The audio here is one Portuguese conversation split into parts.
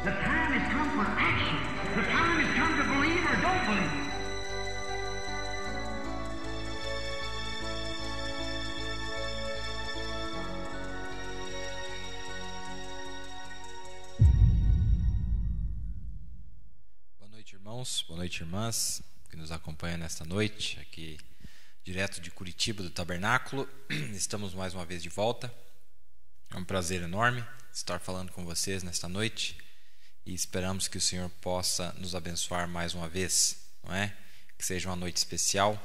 The time has come for action. The time has come to believe or don't believe. Boa noite, irmãos. Boa noite, irmãs, que nos acompanham nesta noite, aqui direto de Curitiba, do Tabernáculo. Estamos mais uma vez de volta. É um prazer enorme estar falando com vocês nesta noite e esperamos que o Senhor possa nos abençoar mais uma vez, não é? Que seja uma noite especial,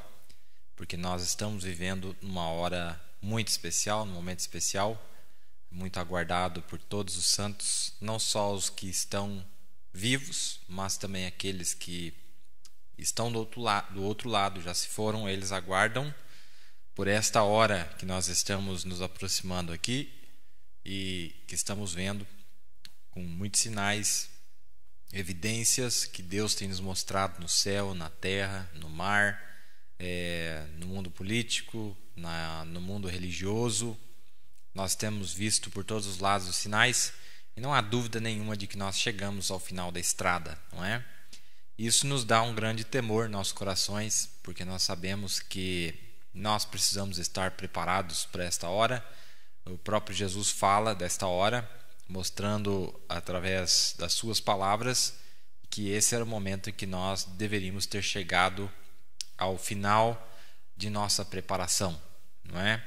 porque nós estamos vivendo numa hora muito especial, num momento especial, muito aguardado por todos os santos, não só os que estão vivos, mas também aqueles que estão do outro lado, já se foram, eles aguardam por esta hora que nós estamos nos aproximando aqui e que estamos vendo com muitos sinais, evidências que Deus tem nos mostrado no céu, na terra, no mar, no mundo político, no mundo religioso. Nós temos visto por todos os lados os sinais e não há dúvida nenhuma de que nós chegamos ao final da estrada, não é? Isso nos dá um grande temor em nossos corações, porque nós sabemos que nós precisamos estar preparados para esta hora. O próprio Jesus fala desta hora, mostrando através das suas palavras que esse era o momento em que nós deveríamos ter chegado ao final de nossa preparação, não é?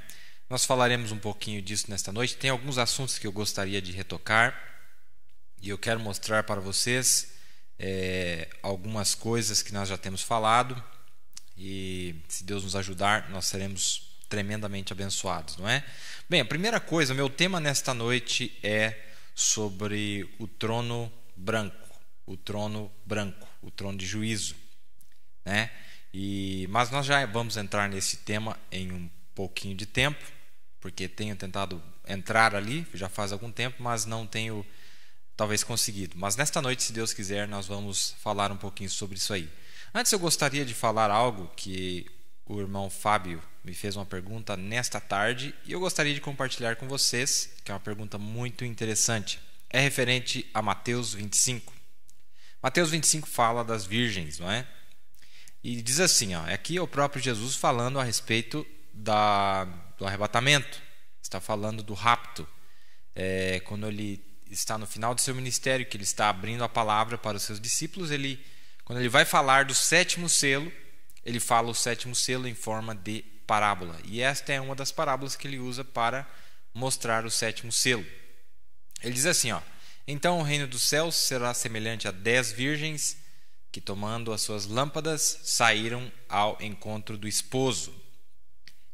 Nós falaremos um pouquinho disso nesta noite. Tem alguns assuntos que eu gostaria de retocar e eu quero mostrar para vocês algumas coisas que nós já temos falado, e se Deus nos ajudar, nós seremos tremendamente abençoados, não é? Bem, a primeira coisa, meu tema nesta noite é sobre o trono branco, o trono de juízo, né? Mas nós já vamos entrar nesse tema em um pouquinho de tempo, porque tenho tentado entrar ali, já faz algum tempo, mas não tenho talvez conseguido. Mas nesta noite, se Deus quiser, nós vamos falar um pouquinho sobre isso aí. Antes eu gostaria de falar algo que o irmão Fábio me fez uma pergunta nesta tarde e eu gostaria de compartilhar com vocês, que é uma pergunta muito interessante. É referente a Mateus 25. Mateus 25 fala das virgens, não é? E diz assim, aqui é o próprio Jesus falando a respeito do arrebatamento. Está falando do rapto. Quando ele está no final do seu ministério, que ele está abrindo a palavra para os seus discípulos, quando ele vai falar do sétimo selo, ele fala o sétimo selo em forma de parábola. E esta é uma das parábolas que ele usa para mostrar o sétimo selo. Ele diz assim, então o reino dos céus será semelhante a 10 virgens que, tomando as suas lâmpadas, saíram ao encontro do esposo.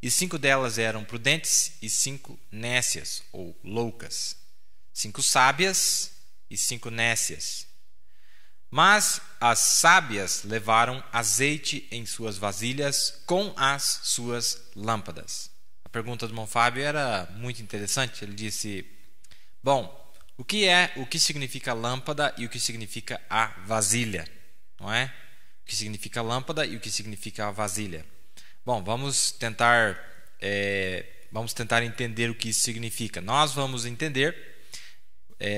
E 5 delas eram prudentes e 5 nécias, ou loucas. 5 sábias e 5 nécias. Mas as sábias levaram azeite em suas vasilhas com as suas lâmpadas. A pergunta do irmão Fábio era muito interessante. Ele disse, o que significa lâmpada e o que significa a vasilha? Não é? O que significa lâmpada e o que significa a vasilha? Vamos tentar entender o que isso significa. Nós vamos entender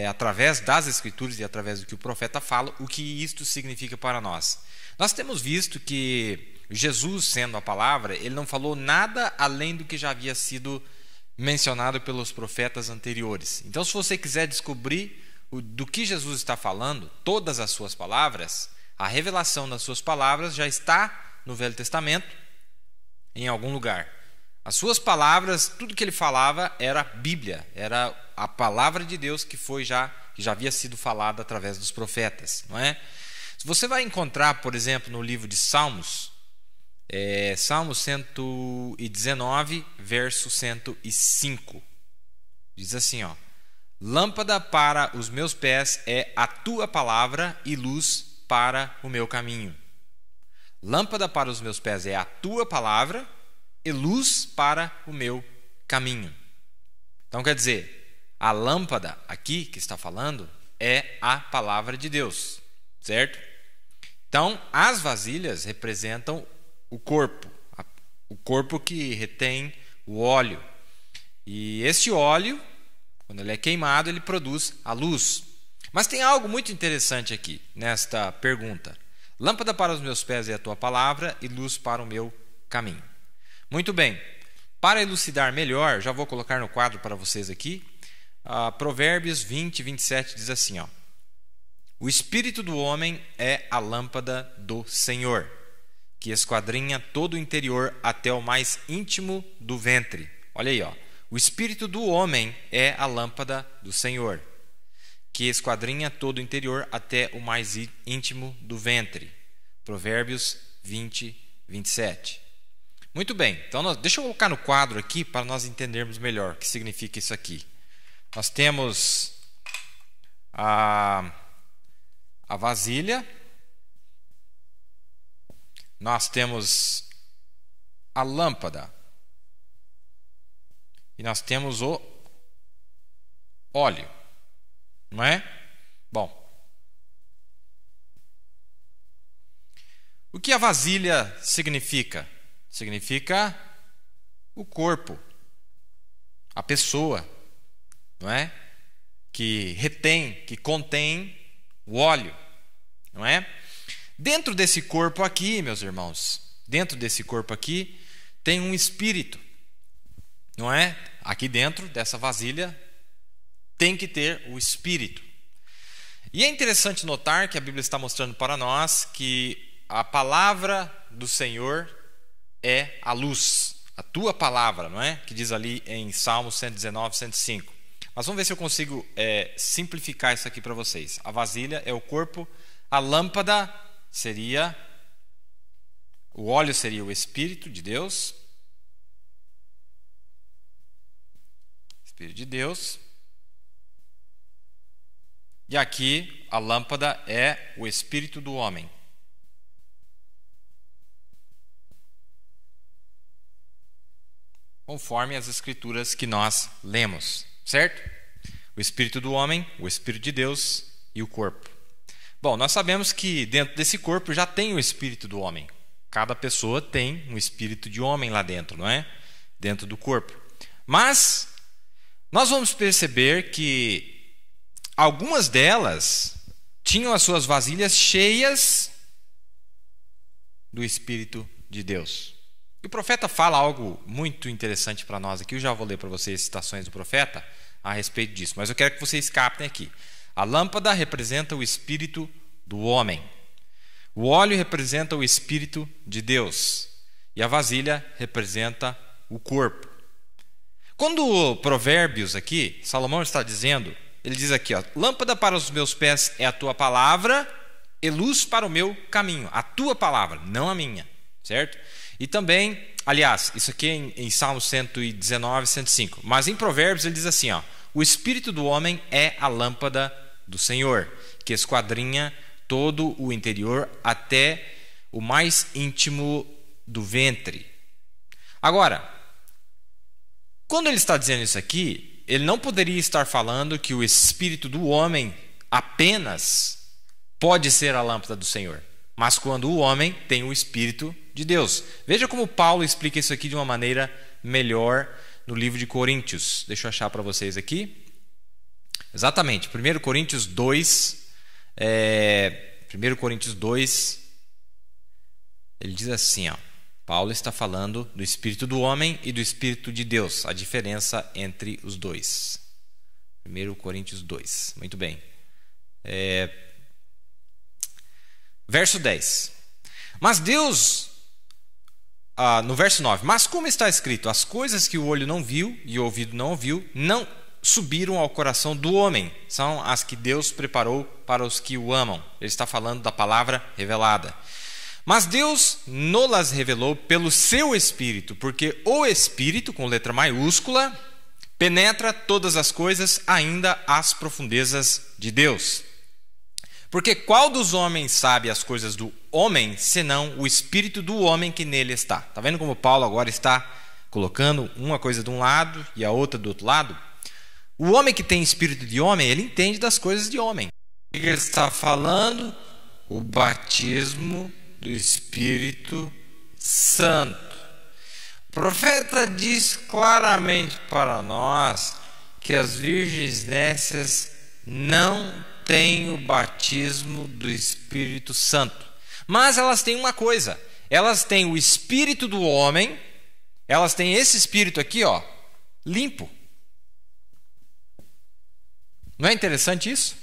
através das Escrituras e através do que o profeta fala, o que isto significa para nós. Nós temos visto que Jesus, sendo a palavra, ele não falou nada além do que já havia sido mencionado pelos profetas anteriores. Então, se você quiser descobrir do que Jesus está falando, todas as suas palavras, a revelação das suas palavras já está no Velho Testamento, em algum lugar. As suas palavras, tudo que ele falava era Bíblia, era a palavra de Deus que já havia sido falada através dos profetas, não é? Se você vai encontrar, por exemplo, no livro de Salmos, Salmo 119, verso 105, diz assim, lâmpada para os meus pés é a tua palavra e luz para o meu caminho. Lâmpada para os meus pés é a tua palavra e luz para o meu caminho. Então quer dizer, a lâmpada aqui que está falando é a palavra de Deus, certo? Então as vasilhas representam o corpo que retém o óleo. E este óleo, quando ele é queimado, ele produz a luz. Mas tem algo muito interessante aqui nesta pergunta. Lâmpada para os meus pés é a tua palavra e luz para o meu caminho. Muito bem. Para elucidar melhor, já vou colocar no quadro para vocês aqui. Provérbios 20, 27 diz assim, o espírito do homem é a lâmpada do Senhor, que esquadrinha todo o interior até o mais íntimo do ventre. Olha aí, o espírito do homem é a lâmpada do Senhor, que esquadrinha todo o interior até o mais íntimo do ventre. Provérbios 20, 27. Muito bem, então deixa eu colocar no quadro aqui para nós entendermos melhor o que significa isso aqui. nós temos a vasilha, nós temos a lâmpada e nós temos o óleo, não é? Bom, o que a vasilha significa? Significa o corpo, a pessoa, não é? Que retém, que contém o óleo, não é? Dentro desse corpo aqui, meus irmãos, dentro desse corpo aqui tem um espírito, não é? Aqui dentro dessa vasilha tem que ter o espírito. E é interessante notar que a Bíblia está mostrando para nós que a palavra do Senhor é a luz, a tua palavra, não é? Que diz ali em Salmos 119, 105. Mas vamos ver se eu consigo simplificar isso aqui para vocês. A vasilha é o corpo, a lâmpada seria, o óleo seria o Espírito de Deus. Espírito de Deus. E aqui a lâmpada é o Espírito do homem. Conforme as escrituras que nós lemos, certo? O Espírito do homem, o Espírito de Deus e o corpo. Bom, nós sabemos que dentro desse corpo já tem o Espírito do homem. Cada pessoa tem um Espírito de homem lá dentro, não é? Dentro do corpo. Mas nós vamos perceber que algumas delas tinham as suas vasilhas cheias do Espírito de Deus. E o profeta fala algo muito interessante para nós aqui. Eu já vou ler para vocês citações do profeta a respeito disso, mas eu quero que vocês captem aqui. A lâmpada representa o Espírito do homem. O óleo representa o Espírito de Deus. E a vasilha representa o corpo. Quando Provérbios aqui, Salomão está dizendo, ele diz aqui, ó, lâmpada para os meus pés é a tua palavra e luz para o meu caminho. A tua palavra, não a minha, certo? E também, aliás, isso aqui é em Salmos 119, 105. Mas em Provérbios ele diz assim, ó, o Espírito do homem é a lâmpada do Senhor, que esquadrinha todo o interior até o mais íntimo do ventre. Agora, quando ele está dizendo isso aqui, ele não poderia estar falando que o Espírito do homem apenas pode ser a lâmpada do Senhor, mas quando o homem tem o Espírito de Deus. Veja como Paulo explica isso aqui de uma maneira melhor no livro de Coríntios. Deixa eu achar para vocês aqui. Exatamente, 1 Coríntios 2, 1 Coríntios 2, ele diz assim, ó, Paulo está falando do Espírito do homem e do Espírito de Deus, a diferença entre os dois. 1 Coríntios 2, muito bem. Verso 10. Mas Deus, no verso 9, mas como está escrito, as coisas que o olho não viu e o ouvido não ouviu, não subiram ao coração do homem, são as que Deus preparou para os que o amam. Ele está falando da palavra revelada. Mas Deus nos revelou pelo seu Espírito, porque o Espírito, com letra maiúscula, penetra todas as coisas, ainda as profundezas de Deus. Porque qual dos homens sabe as coisas do homem, senão o Espírito do homem que nele está? Está vendo como Paulo agora está colocando uma coisa de um lado e a outra do outro lado? O homem que tem espírito de homem, ele entende das coisas de homem. O que ele está falando? O batismo do Espírito Santo. O profeta diz claramente para nós que as virgens nécias não têm o batismo do Espírito Santo. Mas elas têm uma coisa, elas têm o Espírito do homem, elas têm esse Espírito aqui, ó, limpo. Não é interessante isso?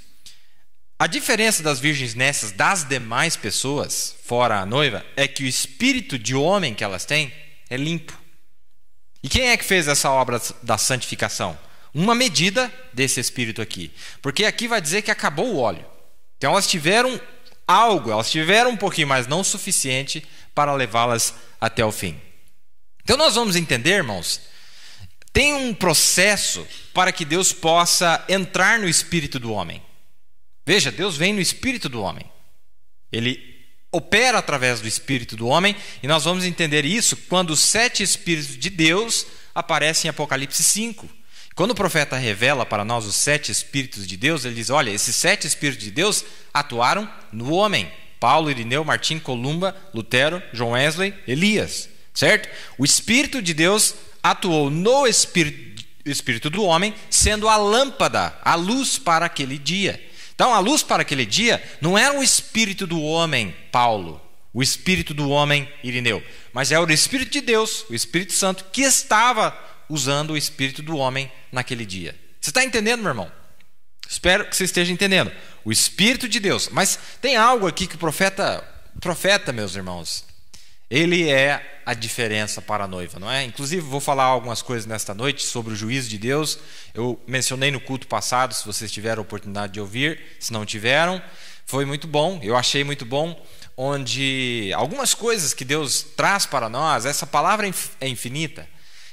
A diferença das virgens nécias das demais pessoas, fora a noiva, é que o espírito de homem que elas têm é limpo. E quem é que fez essa obra da santificação? Uma medida desse espírito aqui. Porque aqui vai dizer que acabou o óleo. Então elas tiveram algo, elas tiveram um pouquinho, mas não o suficiente para levá-las até o fim. Então nós vamos entender, irmãos, tem um processo para que Deus possa entrar no espírito do homem. Veja, Deus vem no espírito do homem. Ele opera através do espírito do homem, e nós vamos entender isso quando os 7 espíritos de Deus aparecem em Apocalipse 5. Quando o profeta revela para nós os 7 espíritos de Deus, ele diz: olha, esses 7 espíritos de Deus atuaram no homem. Paulo, Irineu, Martim, Columba, Lutero, John Wesley, Elias, certo? O espírito de Deus atuou no espírito do homem, sendo a lâmpada, a luz para aquele dia. Então, a luz para aquele dia não era o espírito do homem, Paulo, o espírito do homem, Irineu, mas era o Espírito de Deus, o Espírito Santo, que estava usando o espírito do homem naquele dia. Você está entendendo, meu irmão? Espero que você esteja entendendo. O Espírito de Deus. Mas tem algo aqui que o profeta, meus irmãos, ele é a diferença para a noiva, não é? Inclusive, vou falar algumas coisas nesta noite sobre o juízo de Deus. Eu mencionei no culto passado, se vocês tiveram a oportunidade de ouvir. Se não tiveram, foi muito bom. Eu achei muito bom, onde algumas coisas que Deus traz para nós, essa palavra é infinita.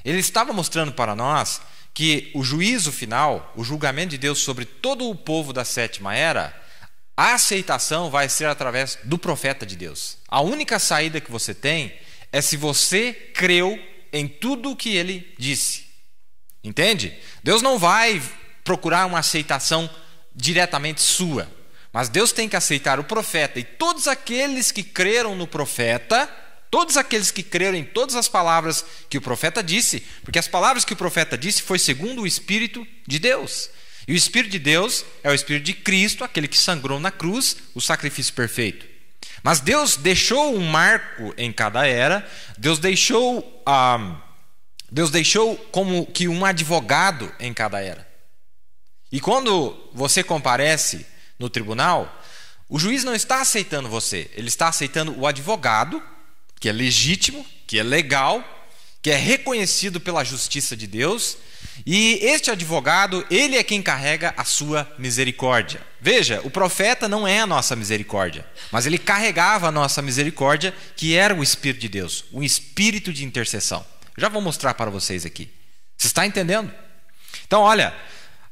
Ele estava mostrando para nós que o juízo final, o julgamento de Deus sobre todo o povo da 7ª era, a aceitação vai ser através do profeta de Deus. A única saída que você tem é se você creu em tudo o que ele disse. Entende? Deus não vai procurar uma aceitação diretamente sua, mas Deus tem que aceitar o profeta e todos aqueles que creram no profeta, todos aqueles que creram em todas as palavras que o profeta disse, porque as palavras que o profeta disse foi segundo o Espírito de Deus. E o Espírito de Deus é o Espírito de Cristo, aquele que sangrou na cruz, o sacrifício perfeito. Mas Deus deixou um marco em cada era, Deus deixou como que um advogado em cada era. E quando você comparece no tribunal, o juiz não está aceitando você, ele está aceitando o advogado, que é legítimo, que é legal, que é reconhecido pela justiça de Deus, e este advogado, ele é quem carrega a sua misericórdia. Veja, o profeta não é a nossa misericórdia, mas ele carregava a nossa misericórdia, que era o Espírito de Deus, o Espírito de intercessão. Já vou mostrar para vocês aqui. Você está entendendo? Então, olha,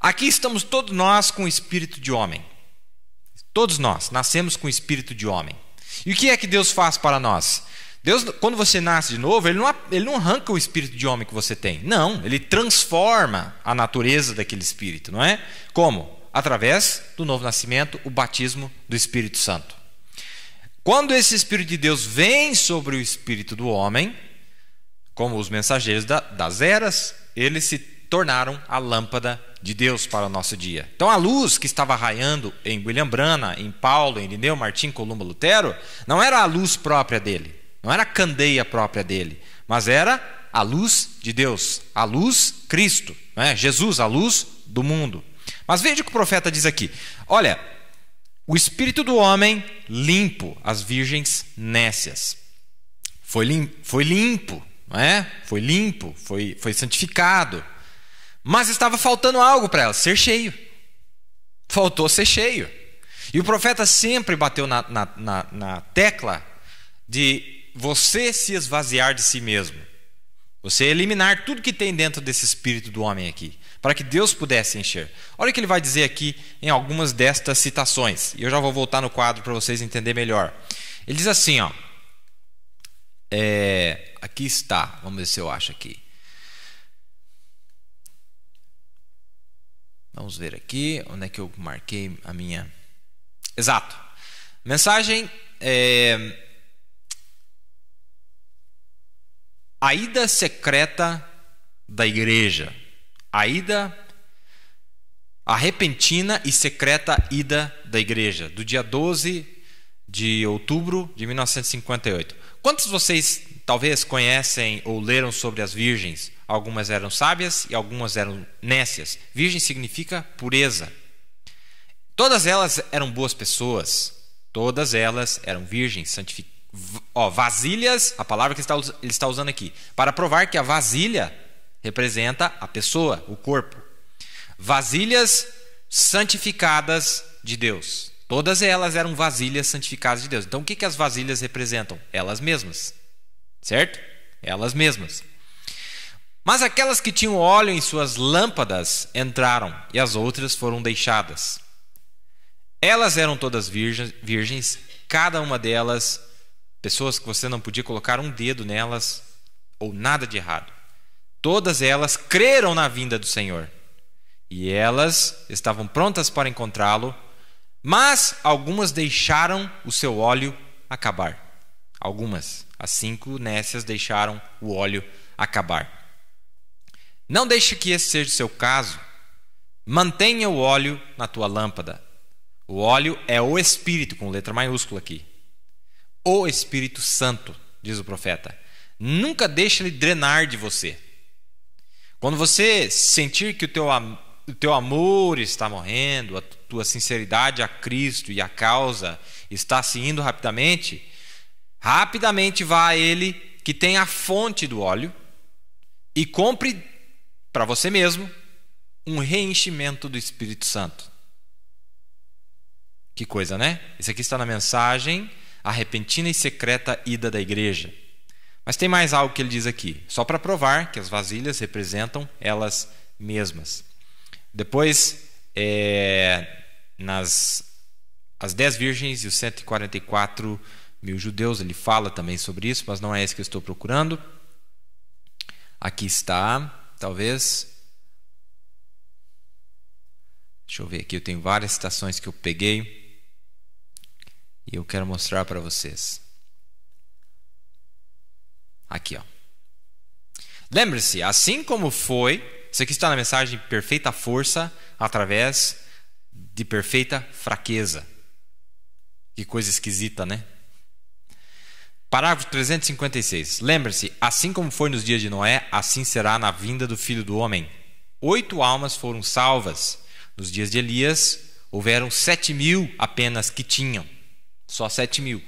aqui estamos todos nós com o espírito de homem. Todos nós nascemos com o espírito de homem. E o que é que Deus faz para nós? Deus, quando você nasce de novo, ele não arranca o espírito de homem que você tem. Não, ele transforma a natureza daquele espírito, não é? Como? Através do novo nascimento, o batismo do Espírito Santo. Quando esse Espírito de Deus vem sobre o espírito do homem, como os mensageiros das eras, eles se tornaram a lâmpada de Deus para o nosso dia. Então a luz que estava raiando em William Branham, em Paulo, em Irineu, Martim, Columba, Lutero, não era a luz própria dele. Não era a candeia própria dele, mas era a luz de Deus, a luz Cristo, não é? Jesus, a luz do mundo. Mas veja o que o profeta diz aqui. Olha, o espírito do homem limpo as virgens nécias. Foi limpo, não é? Foi limpo, foi santificado. Mas estava faltando algo para ela, ser cheio. Faltou ser cheio. E o profeta sempre bateu na tecla de você se esvaziar de si mesmo. Você eliminar tudo que tem dentro desse espírito do homem aqui, para que Deus pudesse encher. Olha o que ele vai dizer aqui em algumas destas citações. E eu já vou voltar no quadro para vocês entenderem melhor. Ele diz assim, ó. Aqui está. Vamos ver se eu acho aqui. Vamos ver aqui. Onde é que eu marquei a minha... Exato. Mensagem... A ida secreta da igreja. A repentina e secreta ida da igreja, do dia 12 de outubro de 1958. Quantos de vocês talvez conhecem ou leram sobre as virgens? Algumas eram sábias e algumas eram nécias. Virgem significa pureza. Todas elas eram boas pessoas. Todas elas eram virgens, santificadas. Vasilhas, a palavra que ele está usando aqui, para provar que a vasilha representa a pessoa, o corpo. Vasilhas santificadas de Deus. Todas elas eram vasilhas santificadas de Deus. Então o que as vasilhas representam? Elas mesmas. Certo? Elas mesmas. Mas aquelas que tinham óleo em suas lâmpadas entraram, e as outras foram deixadas. Elas eram todas virgens, cada uma delas, pessoas que você não podia colocar um dedo nelas, ou nada de errado. Todas elas creram na vinda do Senhor, e elas estavam prontas para encontrá-lo, mas algumas deixaram o seu óleo acabar. Algumas, as 5 nécias, deixaram o óleo acabar. Não deixe que esse seja o seu caso. Mantenha o óleo na tua lâmpada. O óleo é o Espírito, com letra maiúscula aqui. O Espírito Santo, diz o profeta. Nunca deixe ele drenar de você. Quando você sentir que o teu amor está morrendo, a tua sinceridade a Cristo e a causa está se indo rapidamente vá a Ele, que tem a fonte do óleo, e compre para você mesmo um reenchimento do Espírito Santo. Que coisa, né? Isso aqui está na mensagem A Repentina e Secreta Ida da Igreja. Mas tem mais algo que ele diz aqui, só para provar que as vasilhas representam elas mesmas. Depois, as 10 virgens e os 144 mil judeus, ele fala também sobre isso, mas não é esse que eu estou procurando. Aqui está, talvez. Deixa eu ver aqui, eu tenho várias citações que eu peguei e eu quero mostrar para vocês. Aqui, ó. Lembre-se, assim como foi, isso aqui está na mensagem perfeita força através de perfeita fraqueza. Que coisa esquisita, né? Parágrafo 356. Lembre-se, assim como foi nos dias de Noé, assim será na vinda do Filho do Homem. 8 almas foram salvas. Nos dias de Elias, houveram 7.000 apenas que tinham. Só 7.000.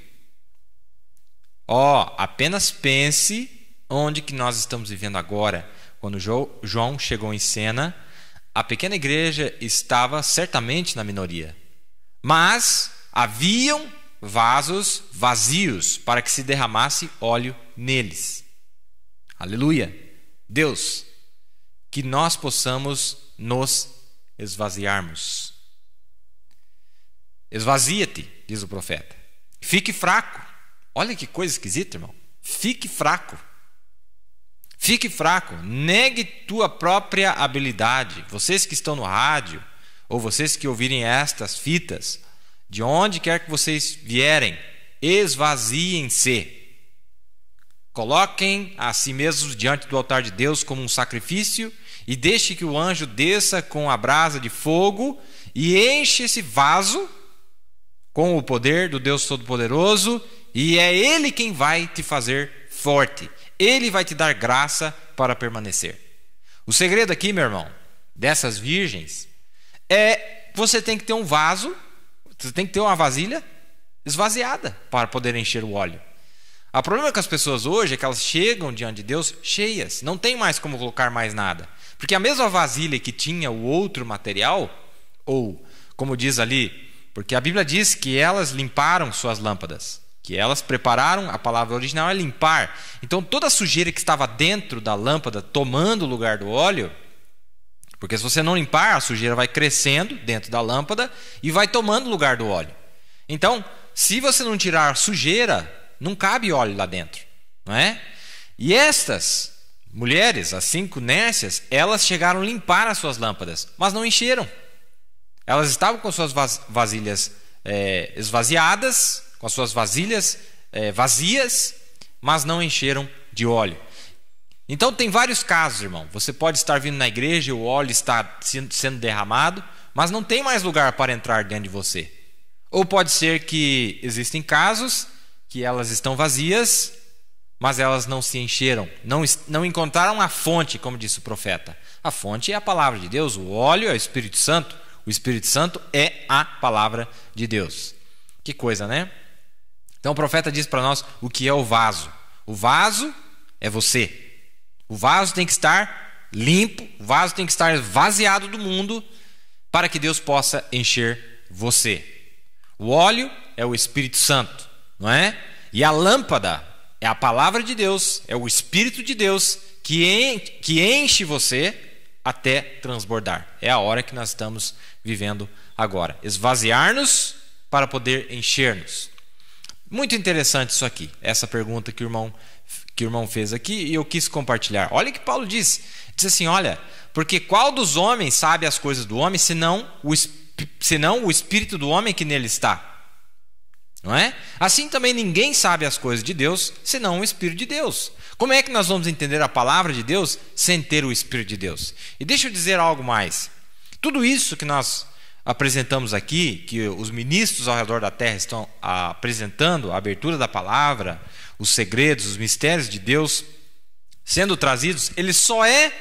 Apenas pense onde que nós estamos vivendo agora. Quando João chegou em cena, a pequena igreja estava certamente na minoria. Mas haviam vasos vazios para que se derramasse óleo neles. Aleluia! Deus, que nós possamos nos esvaziarmos. Esvazia-te, diz o profeta. Fique fraco. Olha que coisa esquisita, irmão. Fique fraco. Fique fraco. Negue tua própria habilidade. Vocês que estão no rádio, ou vocês que ouvirem estas fitas, de onde quer que vocês vierem, esvaziem-se. Coloquem a si mesmos diante do altar de Deus como um sacrifício e deixe que o anjo desça com a brasa de fogo e enche esse vaso com o poder do Deus Todo-Poderoso, e é Ele quem vai te fazer forte. Ele vai te dar graça para permanecer. O segredo aqui, meu irmão, dessas virgens, é você tem que ter um vaso, você tem que ter uma vasilha esvaziada para poder encher o óleo. O problema com as pessoas hoje é que elas chegam diante de Deus cheias, não tem mais como colocar mais nada. Porque a mesma vasilha que tinha o outro material, ou como diz ali, porque a Bíblia diz que elas limparam suas lâmpadas, que elas prepararam, a palavra original é limpar. Então toda a sujeira que estava dentro da lâmpada, tomando o lugar do óleo, porque se você não limpar, a sujeira vai crescendo dentro da lâmpada e vai tomando o lugar do óleo. Então, se você não tirar a sujeira, não cabe óleo lá dentro, não é? E estas mulheres, as 5 nécias, elas chegaram a limpar as suas lâmpadas, mas não encheram. Elas estavam com suas vasilhas esvaziadas, com as suas vasilhas vazias, mas não encheram de óleo. Então tem vários casos, irmão. Você pode estar vindo na igreja e o óleo está sendo derramado, mas não tem mais lugar para entrar dentro de você. Ou pode ser que existem casos que elas estão vazias, mas elas não se encheram, não encontraram a fonte, como disse o profeta. A fonte é a palavra de Deus, o óleo é o Espírito Santo, o Espírito Santo é a palavra de Deus. Que coisa, né? Então o profeta diz para nós o que é o vaso. O vaso é você. O vaso tem que estar limpo, o vaso tem que estar vaziado do mundo para que Deus possa encher você. O óleo é o Espírito Santo, não é? E a lâmpada é a palavra de Deus, é o Espírito de Deus que enche você até transbordar. É a hora que nós estamos vivendo agora. Esvaziar-nos para poder encher-nos. Muito interessante isso aqui, essa pergunta que o irmão fez aqui, e eu quis compartilhar. Olha o que Paulo diz. Diz assim, olha, porque qual dos homens sabe as coisas do homem, senão o espírito do homem que nele está? Não é? Assim também ninguém sabe as coisas de Deus, senão o Espírito de Deus. Como é que nós vamos entender a palavra de Deus sem ter o Espírito de Deus? E deixa eu dizer algo mais. Tudo isso que nós apresentamos aqui, que os ministros ao redor da terra estão apresentando, a abertura da palavra, os segredos, os mistérios de Deus sendo trazidos, ele só é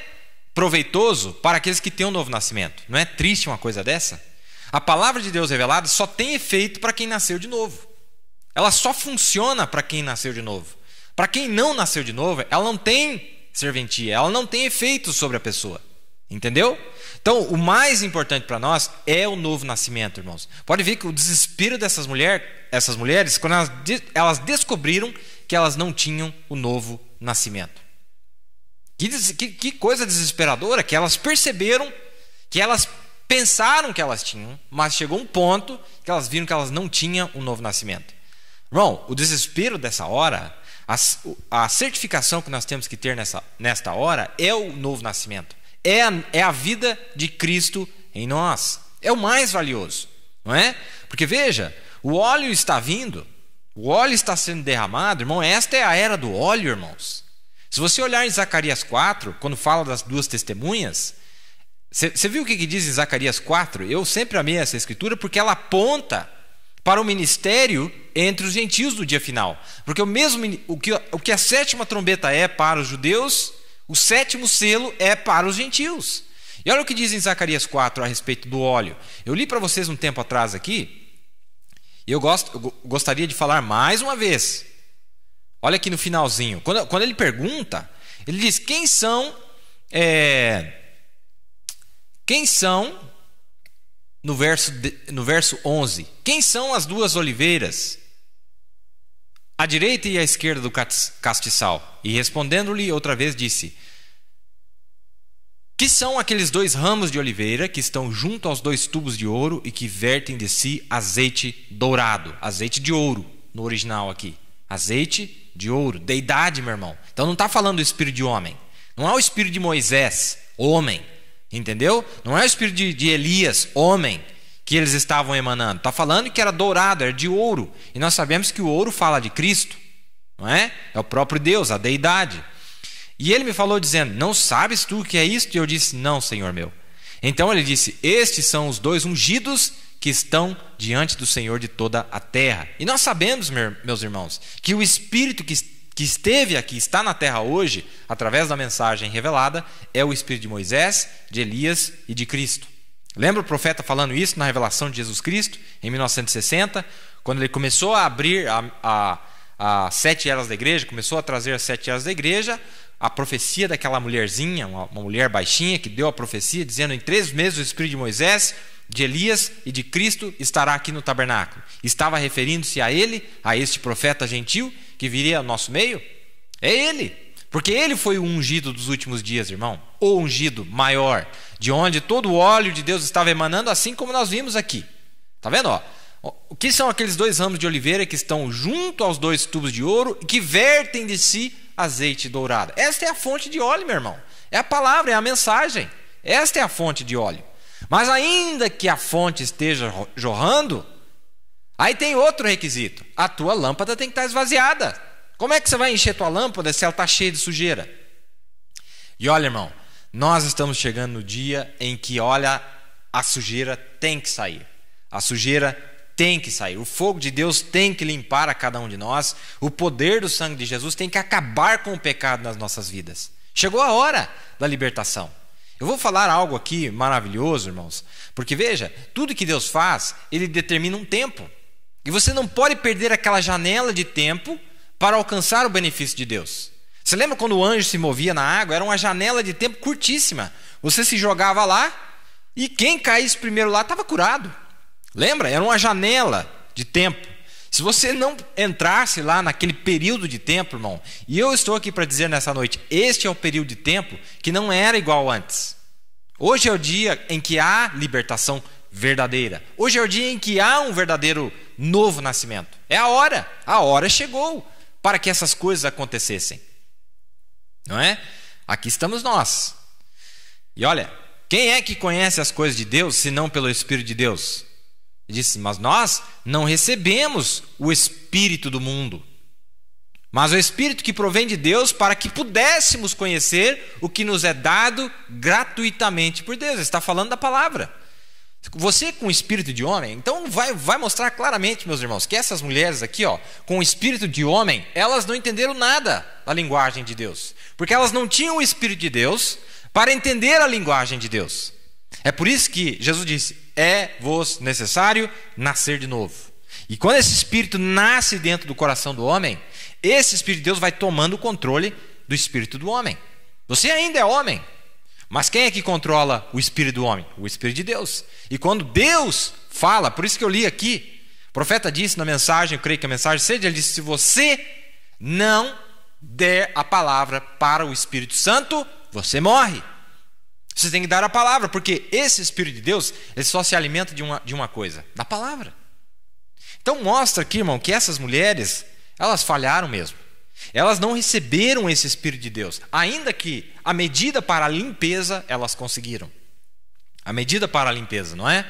proveitoso para aqueles que têm um novo nascimento. Não é triste uma coisa dessa? A palavra de Deus revelada só tem efeito para quem nasceu de novo. Ela só funciona para quem nasceu de novo. Para quem não nasceu de novo, ela não tem serventia, ela não tem efeito sobre a pessoa. Entendeu? Então, o mais importante para nós é o novo nascimento, irmãos. Pode ver que o desespero dessas mulheres, quando elas descobriram que elas não tinham o novo nascimento. Que coisa desesperadora, que elas perceberam, que elas pensaram que elas tinham, mas chegou um ponto que elas viram que elas não tinham o novo nascimento. Irmão, o desespero dessa hora, a certificação que nós temos que ter nesta hora é o novo nascimento. É a vida de Cristo em nós. É o mais valioso, não é? Porque veja, o óleo está vindo, o óleo está sendo derramado, irmão. Esta é a era do óleo, irmãos. Se você olhar em Zacarias 4, quando fala das duas testemunhas, você viu o que diz em Zacarias 4? Eu sempre amei essa escritura porque ela aponta para o ministério entre os gentios do dia final. Porque o que a sétima trombeta é para os judeus, o sétimo selo é para os gentios. E olha o que diz em Zacarias 4 a respeito do óleo. Eu li para vocês um tempo atrás aqui, e eu gostaria de falar mais uma vez. Olha aqui no finalzinho. Quando ele pergunta, ele diz, quem são, no verso 11, quem são as duas oliveiras, à direita e à esquerda do castiçal? E respondendo-lhe outra vez disse, que são aqueles dois ramos de oliveira que estão junto aos dois tubos de ouro e que vertem de si azeite dourado, azeite de ouro no original aqui, azeite de ouro, deidade, meu irmão. Então não está falando do espírito de homem, não é o espírito de Moisés, homem, entendeu? Não é o espírito de Elias, homem, que eles estavam emanando. Está falando que era dourado, era de ouro. E nós sabemos que o ouro fala de Cristo, não é? É o próprio Deus, a deidade. E ele me falou dizendo, não sabes tu o que é isto? E eu disse, não, Senhor meu. Então ele disse, estes são os dois ungidos que estão diante do Senhor de toda a terra. E nós sabemos, meus irmãos, que o Espírito que esteve aqui, está na terra hoje, através da mensagem revelada, é o Espírito de Moisés, de Elias e de Cristo. Lembra o profeta falando isso na revelação de Jesus Cristo, em 1960, quando ele começou a abrir as 7 eras da igreja, começou a trazer as 7 eras da igreja, a profecia daquela mulherzinha, uma mulher baixinha, que deu a profecia, dizendo, em 3 meses o Espírito de Moisés, de Elias e de Cristo estará aqui no tabernáculo. Estava referindo-se a ele, a este profeta gentil, que viria ao nosso meio? É ele, porque ele foi o ungido dos últimos dias, irmão, o ungido maior, de onde todo o óleo de Deus estava emanando, assim como nós vimos aqui. Está vendo? Ó? O que são aqueles 2 ramos de oliveira que estão junto aos 2 tubos de ouro e que vertem de si azeite dourado? Esta é a fonte de óleo, meu irmão. É a palavra, é a mensagem. Esta é a fonte de óleo. Mas ainda que a fonte esteja jorrando, aí tem outro requisito. A tua lâmpada tem que estar esvaziada. Como é que você vai encher tua lâmpada se ela está cheia de sujeira? E olha, irmão, nós estamos chegando no dia em que, olha, a sujeira tem que sair. A sujeira tem que sair. O fogo de Deus tem que limpar a cada um de nós. O poder do sangue de Jesus tem que acabar com o pecado nas nossas vidas. Chegou a hora da libertação. Eu vou falar algo aqui maravilhoso, irmãos, porque veja, tudo que Deus faz, Ele determina um tempo. E você não pode perder aquela janela de tempo para alcançar o benefício de Deus. Você lembra quando o anjo se movia na água? Era uma janela de tempo curtíssima. Você se jogava lá e quem caísse primeiro lá estava curado. Lembra? Era uma janela de tempo. Se você não entrasse lá naquele período de tempo, irmão, e eu estou aqui para dizer nessa noite, este é o período de tempo que não era igual antes. Hoje é o dia em que há libertação verdadeira. Hoje é o dia em que há um verdadeiro novo nascimento. É a hora chegou para que essas coisas acontecessem. Não é? Aqui estamos nós. E olha, quem é que conhece as coisas de Deus, senão pelo Espírito de Deus? Ele disse, mas nós não recebemos o Espírito do mundo, mas o Espírito que provém de Deus, para que pudéssemos conhecer o que nos é dado gratuitamente por Deus. Ele está falando da palavra. Você com o espírito de homem, então vai mostrar claramente, meus irmãos, que essas mulheres aqui, com o espírito de homem, elas não entenderam nada da linguagem de Deus, porque elas não tinham o Espírito de Deus para entender a linguagem de Deus. É por isso que Jesus disse, é-vos necessário nascer de novo. E quando esse Espírito nasce dentro do coração do homem, esse Espírito de Deus vai tomando o controle do espírito do homem. Você ainda é homem, mas quem é que controla o espírito do homem? O Espírito de Deus. E quando Deus fala, por isso que eu li aqui, o profeta disse na mensagem, eu creio que a mensagem seja, ele disse, se você não der a palavra para o Espírito Santo, você morre. Você tem que dar a palavra, porque esse Espírito de Deus, ele só se alimenta de uma coisa, da palavra. Então mostra aqui, irmão, que essas mulheres, elas falharam mesmo. Elas não receberam esse Espírito de Deus, ainda que a medida para a limpeza elas conseguiram. A medida para a limpeza, não é?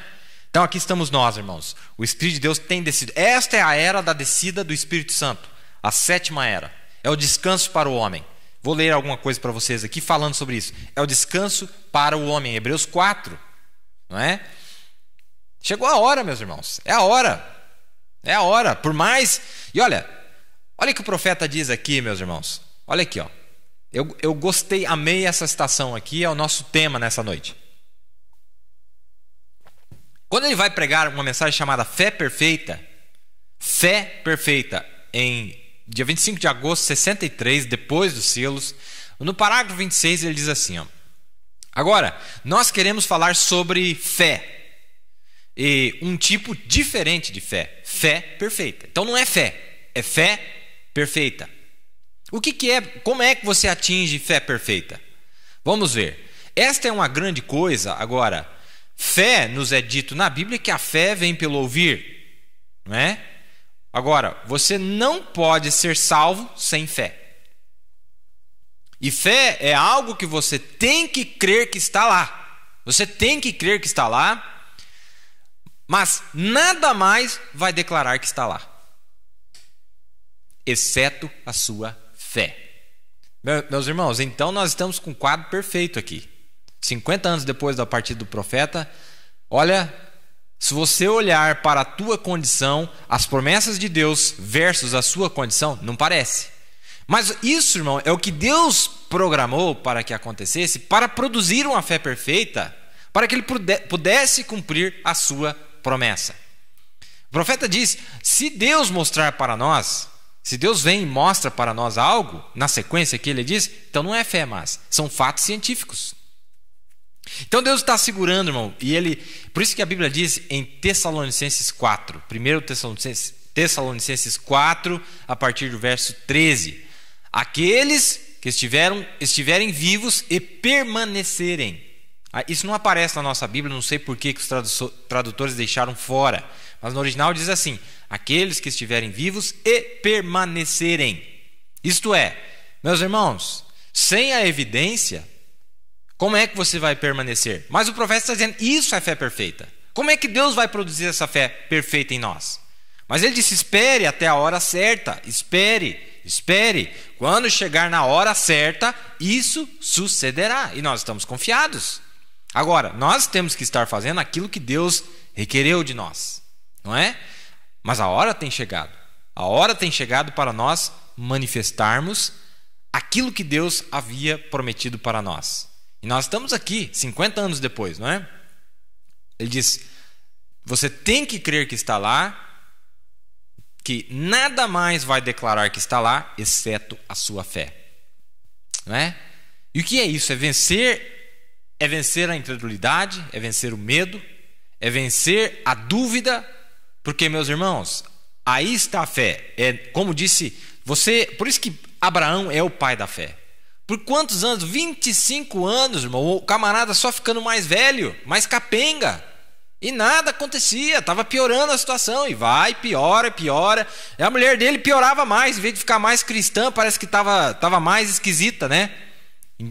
Então aqui estamos nós, irmãos. O Espírito de Deus tem descido. Esta é a era da descida do Espírito Santo, a 7ª era. É o descanso para o homem. Vou ler alguma coisa para vocês aqui falando sobre isso. É o descanso para o homem, Hebreus 4, não é? Chegou a hora, meus irmãos. É a hora. É a hora. Por mais... E olha o que o profeta diz aqui, meus irmãos. Olha aqui, Eu gostei, amei essa citação aqui, é o nosso tema nessa noite. Quando ele vai pregar uma mensagem chamada Fé Perfeita, em dia 25 de agosto de 63, depois dos selos, no parágrafo 26 ele diz assim, agora, nós queremos falar sobre fé, e um tipo diferente de fé, fé perfeita. Então não é fé, é fé perfeita. O que é, como é que você atinge fé perfeita? Vamos ver. Esta é uma grande coisa. Agora, fé, nos é dito na Bíblia que a fé vem pelo ouvir, não é? Agora, você não pode ser salvo sem fé. E fé é algo que você tem que crer que está lá. Você tem que crer que está lá, mas nada mais vai declarar que está lá, exceto a sua fé. Meus irmãos, então nós estamos com um quadro perfeito aqui. 50 anos depois da partida do profeta, olha... Se você olhar para a tua condição, as promessas de Deus versus a sua condição, não parece. Mas isso, irmão, é o que Deus programou para que acontecesse, para produzir uma fé perfeita, para que ele pudesse cumprir a sua promessa. O profeta diz, se Deus mostrar para nós, se Deus vem e mostra para nós algo, na sequência que ele diz, então não é fé mais, são fatos científicos. Então Deus está segurando, irmão, e ele, por isso que a Bíblia diz em Tessalonicenses 4, 1 Tessalonicenses 4, a partir do verso 13, aqueles que estiverem vivos e permanecerem. Isso não aparece na nossa Bíblia, não sei por que os tradutores deixaram fora, mas no original diz assim, aqueles que estiverem vivos e permanecerem. Isto é, meus irmãos, sem a evidência, como é que você vai permanecer? Mas o profeta está dizendo, isso é fé perfeita. Como é que Deus vai produzir essa fé perfeita em nós? Mas ele disse, espere até a hora certa. Espere. Quando chegar na hora certa, isso sucederá. E nós estamos confiados. Agora, nós temos que estar fazendo aquilo que Deus requereu de nós. Não é? Mas a hora tem chegado. A hora tem chegado para nós manifestarmos aquilo que Deus havia prometido para nós. E nós estamos aqui, 50 anos depois, não é? Ele diz, você tem que crer que está lá, que nada mais vai declarar que está lá, exceto a sua fé. Não é? E o que é isso? É vencer a incredulidade, é vencer o medo, é vencer a dúvida, porque, meus irmãos, Aí está a fé. É como disse você, por isso que Abraão é o pai da fé. Por quantos anos? 25 anos, irmão. O camarada só ficando mais velho, mais capenga. E nada acontecia, estava piorando a situação. E vai, piora, piora. E a mulher dele piorava mais, em vez de ficar mais cristã, parece que estava mais esquisita, né?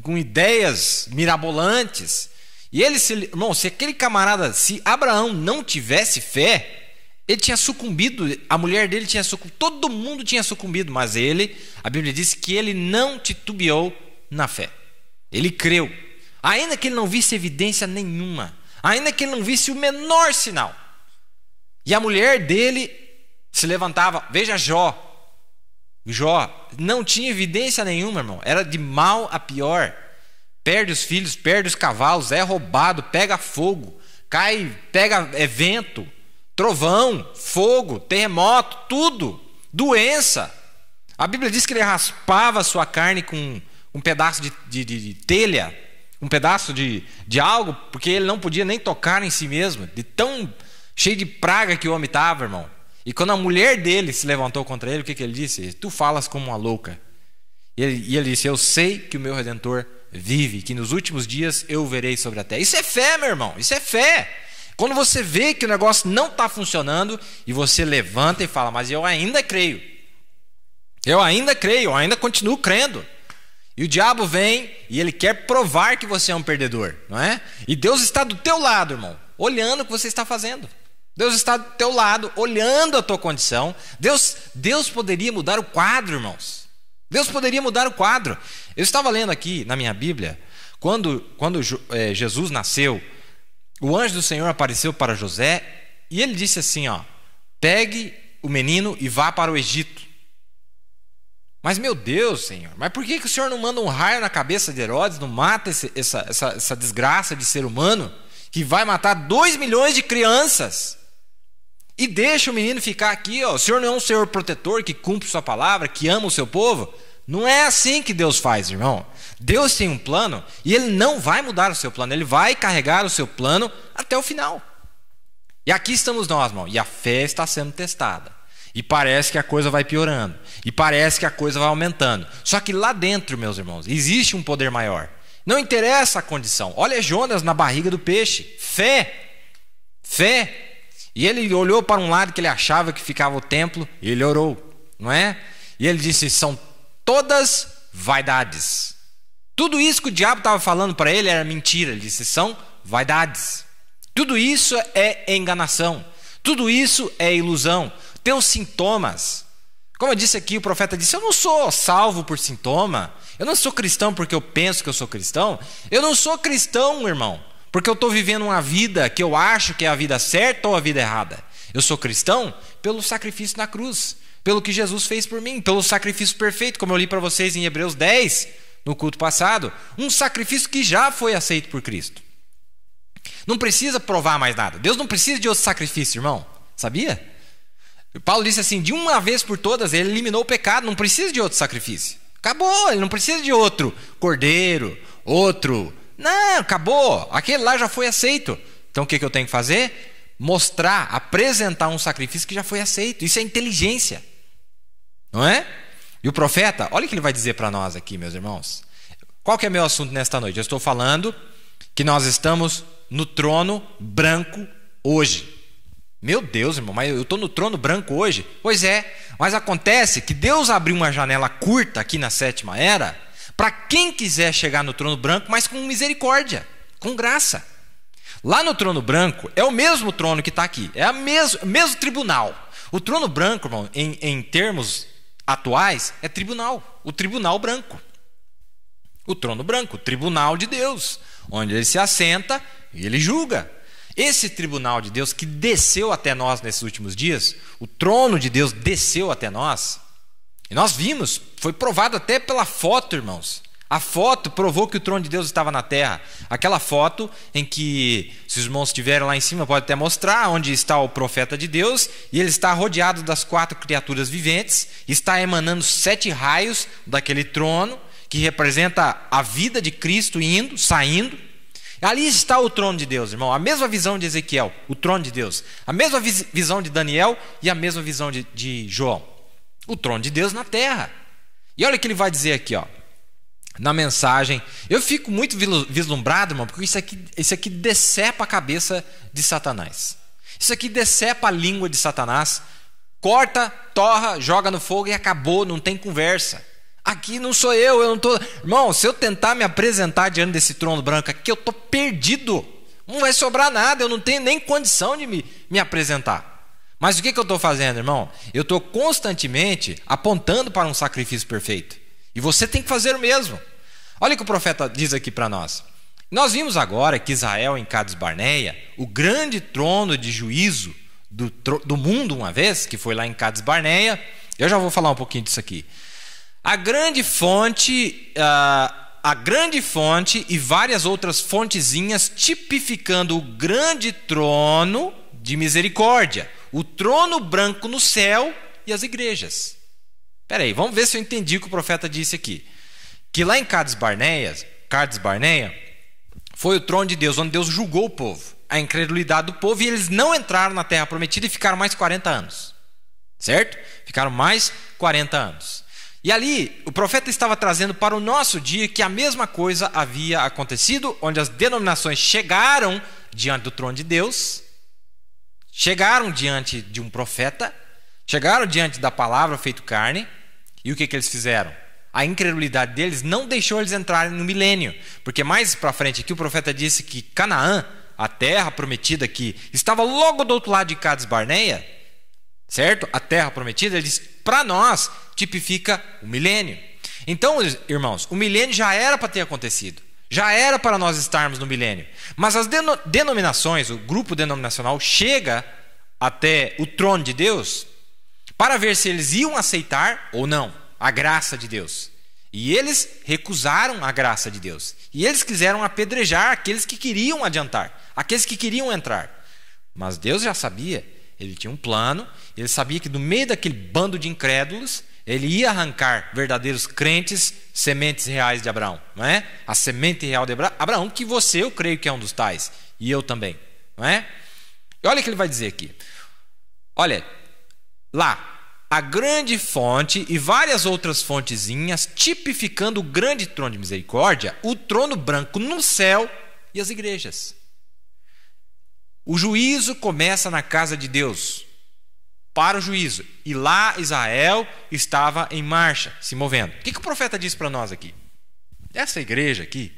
Com ideias mirabolantes. E ele, irmão, se aquele camarada, se Abraão não tivesse fé, ele tinha sucumbido, a mulher dele tinha sucumbido, todo mundo tinha sucumbido, mas ele, a Bíblia diz que ele não titubeou na fé. Ele creu, ainda que ele não visse evidência nenhuma, ainda que ele não visse o menor sinal. E a mulher dele se levantava, veja Jó não tinha evidência nenhuma, irmão, era de mal a pior. Perde os filhos, perde os cavalos, é roubado, pega fogo, cai, pega vento, trovão, fogo, terremoto, tudo, doença. A Bíblia diz que ele raspava a sua carne com um pedaço de telha, um pedaço de algo, porque ele não podia nem tocar em si mesmo, de tão cheio de praga que o homem estava, irmão. E quando a mulher dele se levantou contra ele, o que ele disse? Tu falas como uma louca. E ele disse, eu sei que o meu Redentor vive, que nos últimos dias eu o verei sobre a terra. Isso é fé, meu irmão, isso é fé. Quando você vê que o negócio não está funcionando e você levanta e fala, mas eu ainda creio, eu ainda continuo crendo. E o diabo vem e ele quer provar que você é um perdedor, não é? E Deus está do teu lado, irmão, olhando o que você está fazendo. Deus está do teu lado, olhando a tua condição. Deus poderia mudar o quadro, irmãos. Deus poderia mudar o quadro. Eu estava lendo aqui na minha Bíblia, quando Jesus nasceu, o anjo do Senhor apareceu para José e ele disse assim, ó, pegue o menino e vá para o Egito. Mas meu Deus, Senhor, mas por que o Senhor não manda um raio na cabeça de Herodes, não mata essa desgraça de ser humano que vai matar 2 milhões de crianças e deixa o menino ficar aqui, ó. O Senhor não é um Senhor protetor que cumpre sua palavra, que ama o seu povo? Não é assim que Deus faz, irmão. Deus tem um plano e Ele não vai mudar o seu plano. Ele vai carregar o seu plano até o final. E aqui estamos nós, irmão. E a fé está sendo testada. E parece que a coisa vai piorando. E parece que a coisa vai aumentando. Só que lá dentro, meus irmãos, existe um poder maior. Não interessa a condição. Olha Jonas na barriga do peixe. Fé. Fé. E ele olhou para um lado que ele achava que ficava o templo. E ele orou. Não é? E ele disse, são todas vaidades. Tudo isso que o diabo estava falando para ele era mentira. Ele disse, são vaidades. Tudo isso é enganação. Tudo isso é ilusão. Teus sintomas. Como eu disse aqui, o profeta disse, eu não sou salvo por sintoma. Eu não sou cristão porque eu penso que eu sou cristão. Eu não sou cristão, irmão, porque eu estou vivendo uma vida que eu acho que é a vida certa ou a vida errada. Eu sou cristão pelo sacrifício na cruz, pelo que Jesus fez por mim, pelo sacrifício perfeito, como eu li para vocês em Hebreus 10, no culto passado. Um sacrifício que já foi aceito por Cristo. Não precisa provar mais nada. Deus não precisa de outro sacrifício, irmão. Sabia? Paulo disse assim, de uma vez por todas, ele eliminou o pecado, não precisa de outro sacrifício. Acabou, ele não precisa de outro cordeiro, outro. Não, acabou, aquele lá já foi aceito. Então o que eu tenho que fazer? Mostrar, apresentar um sacrifício que já foi aceito. Isso é inteligência, não é? E o profeta, olha o que ele vai dizer para nós aqui, meus irmãos. Qual que é meu assunto nesta noite? Eu estou falando que nós estamos no trono branco hoje. Meu Deus, irmão, mas eu estou no trono branco hoje? Pois é, mas acontece que Deus abriu uma janela curta aqui na 7ª era para quem quiser chegar no trono branco, mas com misericórdia, com graça. Lá no trono branco é o mesmo trono que está aqui, é o mesmo tribunal. O trono branco, irmão, em termos atuais, é tribunal, o tribunal branco. O trono branco, o tribunal de Deus, onde ele se assenta e ele julga. Esse tribunal de Deus que desceu até nós nesses últimos dias, o trono de Deus desceu até nós, e nós vimos, foi provado até pela foto, irmãos. A foto provou que o trono de Deus estava na terra. Aquela foto em que, se os irmãos estiverem lá em cima, pode até mostrar onde está o profeta de Deus, e ele está rodeado das 4 criaturas viventes, está emanando 7 raios daquele trono, que representa a vida de Cristo indo, saindo. Ali está o trono de Deus, irmão. A mesma visão de Ezequiel, o trono de Deus. A mesma visão de Daniel e a mesma visão de João. O trono de Deus na terra. E olha o que ele vai dizer aqui, ó, na mensagem. Eu fico muito vislumbrado, irmão, porque isso aqui decepa a cabeça de Satanás. Isso aqui decepa a língua de Satanás. Corta, torra, joga no fogo e acabou, não tem conversa. Aqui não sou eu não tô... Irmão, se eu tentar me apresentar diante desse trono branco aqui, eu tô perdido. Não vai sobrar nada, eu não tenho nem condição de me apresentar. Mas o que eu estou fazendo, irmão? Eu estou constantemente apontando para um sacrifício perfeito. E você tem que fazer o mesmo. Olha o que o profeta diz aqui para nós. Nós vimos agora que Israel em Cades Barneia, o grande trono de juízo do mundo uma vez, que foi lá em Cades Barneia, eu já vou falar um pouquinho disso aqui. A grande fonte e várias outras fontezinhas tipificando o grande trono de misericórdia, o trono branco no céu e as igrejas. Espera aí, vamos ver se eu entendi o que o profeta disse aqui. Que lá em Cades Barneia foi o trono de Deus, onde Deus julgou o povo, a incredulidade do povo, e eles não entraram na terra prometida e ficaram mais 40 anos. Certo? Ficaram mais 40 anos. E ali, o profeta estava trazendo para o nosso dia que a mesma coisa havia acontecido, onde as denominações chegaram diante do trono de Deus, chegaram diante de um profeta, chegaram diante da palavra feito carne, e o que eles fizeram? A incredulidade deles não deixou eles entrarem no milênio, porque mais para frente aqui o profeta disse que Canaã, a terra prometida que estava logo do outro lado de Cades Barneia, certo? A terra prometida, ele diz, para nós, tipifica o milênio. Então, irmãos, o milênio já era para ter acontecido. Já era para nós estarmos no milênio. Mas as denominações, o grupo denominacional, chega até o trono de Deus para ver se eles iam aceitar ou não a graça de Deus. E eles recusaram a graça de Deus. E eles quiseram apedrejar aqueles que queriam adiantar, aqueles que queriam entrar. Mas Deus já sabia. Ele tinha um plano, ele sabia que do meio daquele bando de incrédulos, ele ia arrancar verdadeiros crentes, sementes reais de Abraão, não é? A semente real de Abraão, que você, eu creio que é um dos tais, e eu também, não é? E olha o que ele vai dizer aqui. Olha, lá, a grande fonte e várias outras fontezinhas, tipificando o grande trono de misericórdia, o trono branco no céu e as igrejas. O juízo começa na casa de Deus, para o juízo. E lá Israel estava em marcha, se movendo. O que o profeta diz para nós aqui? Essa igreja aqui,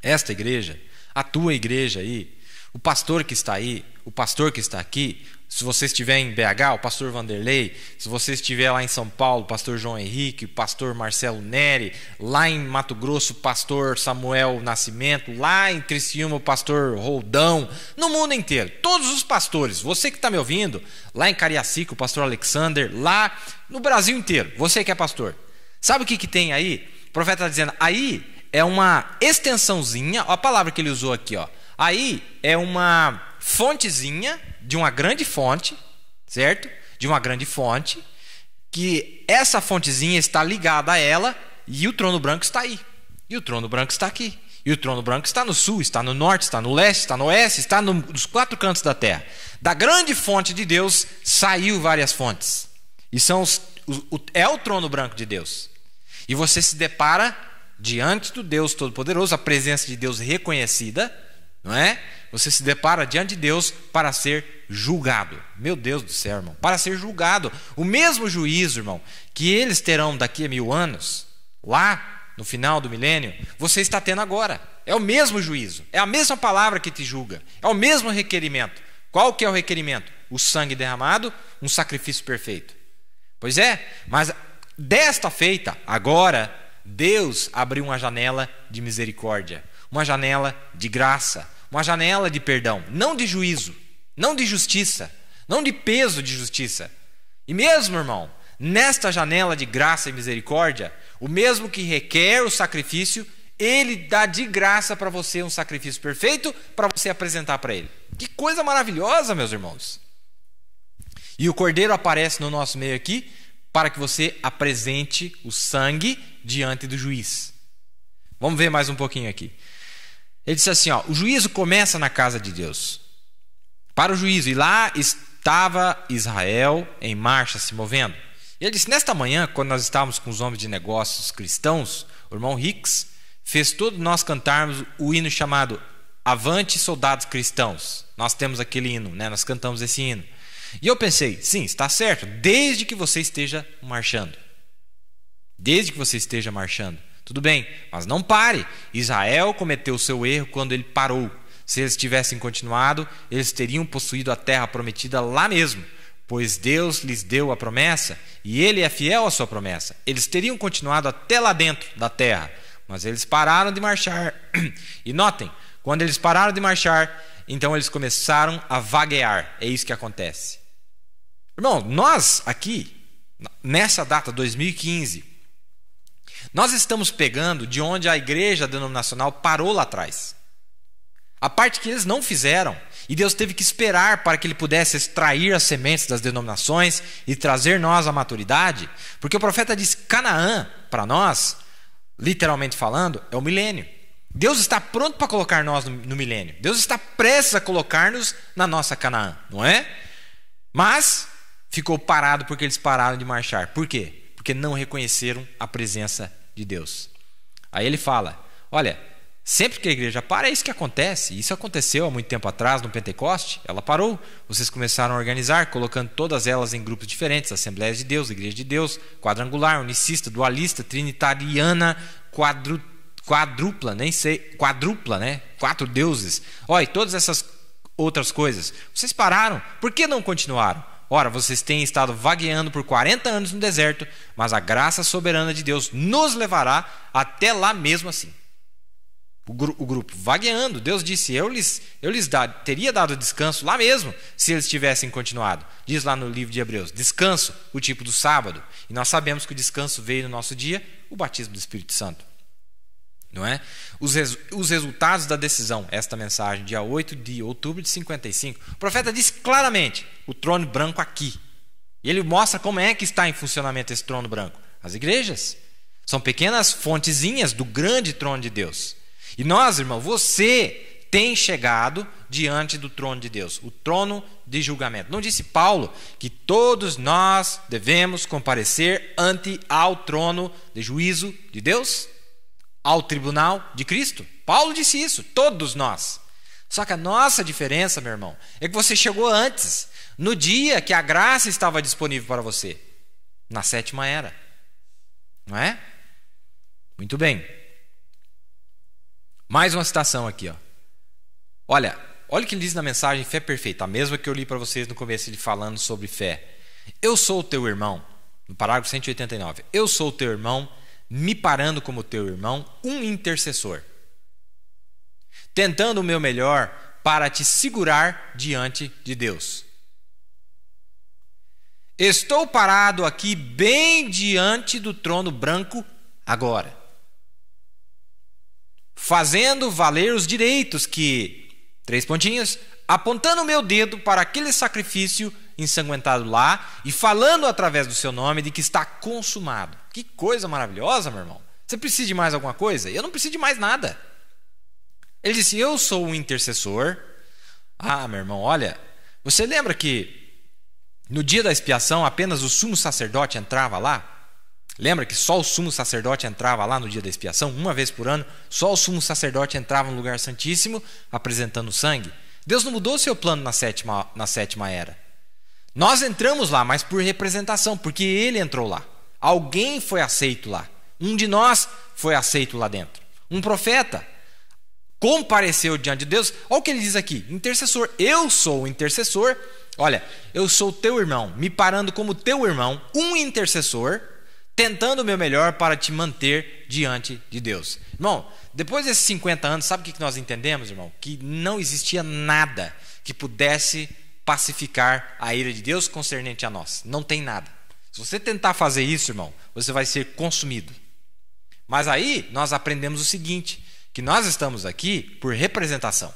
esta igreja, a tua igreja aí, o pastor que está aí, o pastor que está aqui, se você estiver em BH, o pastor Vanderlei, se você estiver lá em São Paulo, o pastor João Henrique, o pastor Marcelo Neri, lá em Mato Grosso, o pastor Samuel Nascimento, lá em Criciúma, o pastor Roldão, no mundo inteiro, todos os pastores, você que está me ouvindo, lá em Cariacica, o pastor Alexander, lá no Brasil inteiro, você que é pastor, sabe o que tem aí? O profeta está dizendo, aí é uma extensãozinha, ó, a palavra que ele usou aqui, ó, aí é uma fontezinha de uma grande fonte, certo? De uma grande fonte, que essa fontezinha está ligada a ela e o trono branco está aí. E o trono branco está aqui. E o trono branco está no sul, está no norte, está no leste, está no oeste, está nos 4 cantos da terra. Da grande fonte de Deus saiu várias fontes. E é o trono branco de Deus. E você se depara diante do Deus Todo-Poderoso, a presença de Deus reconhecida, não é? Você se depara diante de Deus para ser julgado. Meu Deus do céu, irmão. Para ser julgado. O mesmo juízo, irmão, que eles terão daqui a 1000 anos, lá no final do milênio, você está tendo agora. É o mesmo juízo. É a mesma palavra que te julga. É o mesmo requerimento. Qual que é o requerimento? O sangue derramado, um sacrifício perfeito. Pois é, mas desta feita, agora, Deus abriu uma janela de misericórdia. Uma janela de graça. Uma janela de perdão, não de juízo, não de justiça, não de peso de justiça. E mesmo, irmão, nesta janela de graça e misericórdia, o mesmo que requer o sacrifício, ele dá de graça para você um sacrifício perfeito para você apresentar para ele. Que coisa maravilhosa, meus irmãos. E o Cordeiro aparece no nosso meio aqui para que você apresente o sangue diante do juiz. Vamos ver mais um pouquinho aqui. Ele disse assim, ó, o juízo começa na casa de Deus. Para o juízo. E lá estava Israel em marcha, se movendo. E ele disse, nesta manhã, quando nós estávamos com os homens de negócios cristãos, o irmão Hicks fez todos nós cantarmos o hino chamado Avante, Soldados Cristãos. Nós temos aquele hino, né? Nós cantamos esse hino. E eu pensei, sim, está certo, desde que você esteja marchando. Desde que você esteja marchando. Tudo bem, mas não pare. Israel cometeu o seu erro quando ele parou. Se eles tivessem continuado, eles teriam possuído a terra prometida lá mesmo, pois Deus lhes deu a promessa e Ele é fiel à sua promessa. Eles teriam continuado até lá dentro da terra, mas eles pararam de marchar. E notem, quando eles pararam de marchar, então eles começaram a vaguear. É isso que acontece. Irmão, nós aqui, nessa data 2015, nós estamos pegando de onde a igreja denominacional parou lá atrás. A parte que eles não fizeram, e Deus teve que esperar para que Ele pudesse extrair as sementes das denominações e trazer nós à maturidade, porque o profeta disse: Canaã, para nós, literalmente falando, é o milênio. Deus está pronto para colocar nós no milênio. Deus está prestes a colocar-nos na nossa Canaã, não é? Mas ficou parado porque eles pararam de marchar. Por quê? Porque não reconheceram a presença de Deus. Aí ele fala, olha, sempre que a igreja para, é isso que acontece. Isso aconteceu há muito tempo atrás no Pentecoste. Ela parou. Vocês começaram a organizar, colocando todas elas em grupos diferentes: Assembleias de Deus, Igreja de Deus, quadrangular, unicista, dualista, trinitariana, quadrupla, nem sei, quadrupla, né? 4 deuses. Olha, e todas essas outras coisas. Vocês pararam. Por que não continuaram? Ora, vocês têm estado vagueando por 40 anos no deserto, mas a graça soberana de Deus nos levará até lá mesmo assim. O grupo vagueando, Deus disse, eu lhes teria dado descanso lá mesmo, se eles tivessem continuado. Diz lá no livro de Hebreus, descanso, o tipo do sábado. E nós sabemos que o descanso veio no nosso dia, o batismo do Espírito Santo. Não é? Os resultados da decisão, esta mensagem, dia 8 de outubro de 55, o profeta disse claramente, o trono branco aqui. E ele mostra como é que está em funcionamento esse trono branco. As igrejas são pequenas fontezinhas do grande trono de Deus. E nós, irmão, você tem chegado diante do trono de Deus, o trono de julgamento. Não disse Paulo que todos nós devemos comparecer ante ao trono de juízo de Deus? Ao tribunal de Cristo? Paulo disse isso, todos nós. Só que a nossa diferença, meu irmão, é que você chegou antes, no dia que a graça estava disponível para você, na 7ª era. Não é? Muito bem. Mais uma citação aqui, ó. Olha o que ele diz na mensagem Fé Perfeita, a mesma que eu li para vocês no começo, ele falando sobre fé. Eu sou o teu irmão, no parágrafo 189. Eu sou o teu irmão, me parando como teu irmão, um intercessor, tentando o meu melhor para te segurar diante de Deus. Estou parado aqui bem diante do trono branco agora, fazendo valer os direitos que, 3 pontinhos, apontando o meu dedo para aquele sacrifício ensanguentado lá e falando através do seu nome de que está consumado. Que coisa maravilhosa, meu irmão. Você precisa de mais alguma coisa? Eu não preciso de mais nada. Ele disse, eu sou um intercessor. Ah, meu irmão, olha, você lembra que no dia da expiação apenas o sumo sacerdote entrava lá? Lembra que só o sumo sacerdote entrava lá no dia da expiação? Uma vez por ano, só o sumo sacerdote entrava no lugar santíssimo apresentando sangue. Deus não mudou seu plano na sétima era. Nós entramos lá, mas por representação, porque Ele entrou lá. Alguém foi aceito lá. Um de nós foi aceito lá dentro. Um profeta compareceu diante de Deus. Olha o que ele diz aqui, intercessor. Eu sou o intercessor. Olha, eu sou teu irmão, me parando como teu irmão, um intercessor, tentando o meu melhor para te manter diante de Deus. Irmão, depois desses 50 anos, sabe o que nós entendemos, irmão? Que não existia nada que pudesse pacificar a ira de Deus concernente a nós. Não tem nada. Se você tentar fazer isso, irmão, você vai ser consumido. Mas aí nós aprendemos o seguinte, que nós estamos aqui por representação.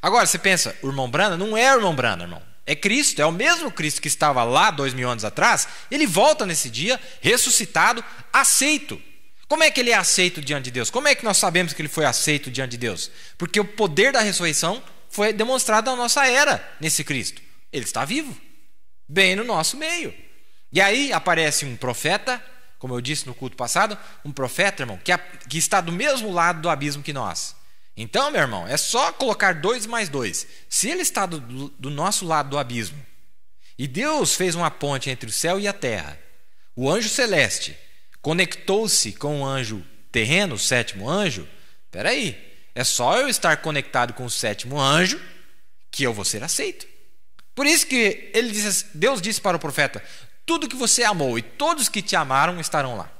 Agora você pensa, o irmão Branham não é o irmão Branham, irmão. É Cristo, é o mesmo Cristo que estava lá 2000 anos atrás. Ele volta nesse dia, ressuscitado, aceito. Como é que ele é aceito diante de Deus? Como é que nós sabemos que ele foi aceito diante de Deus? Porque o poder da ressurreição foi demonstrado na nossa era nesse Cristo. Ele está vivo, bem no nosso meio. E aí aparece um profeta, como eu disse no culto passado, um profeta, irmão, que está do mesmo lado do abismo que nós. Então, meu irmão, é só colocar 2 mais 2. Se ele está do nosso lado do abismo, e Deus fez uma ponte entre o céu e a terra, o anjo celeste conectou-se com o anjo terreno, o 7º anjo, peraí, é só eu estar conectado com o 7º anjo que eu vou ser aceito. Por isso que Deus disse para o profeta: tudo que você amou e todos que te amaram estarão lá.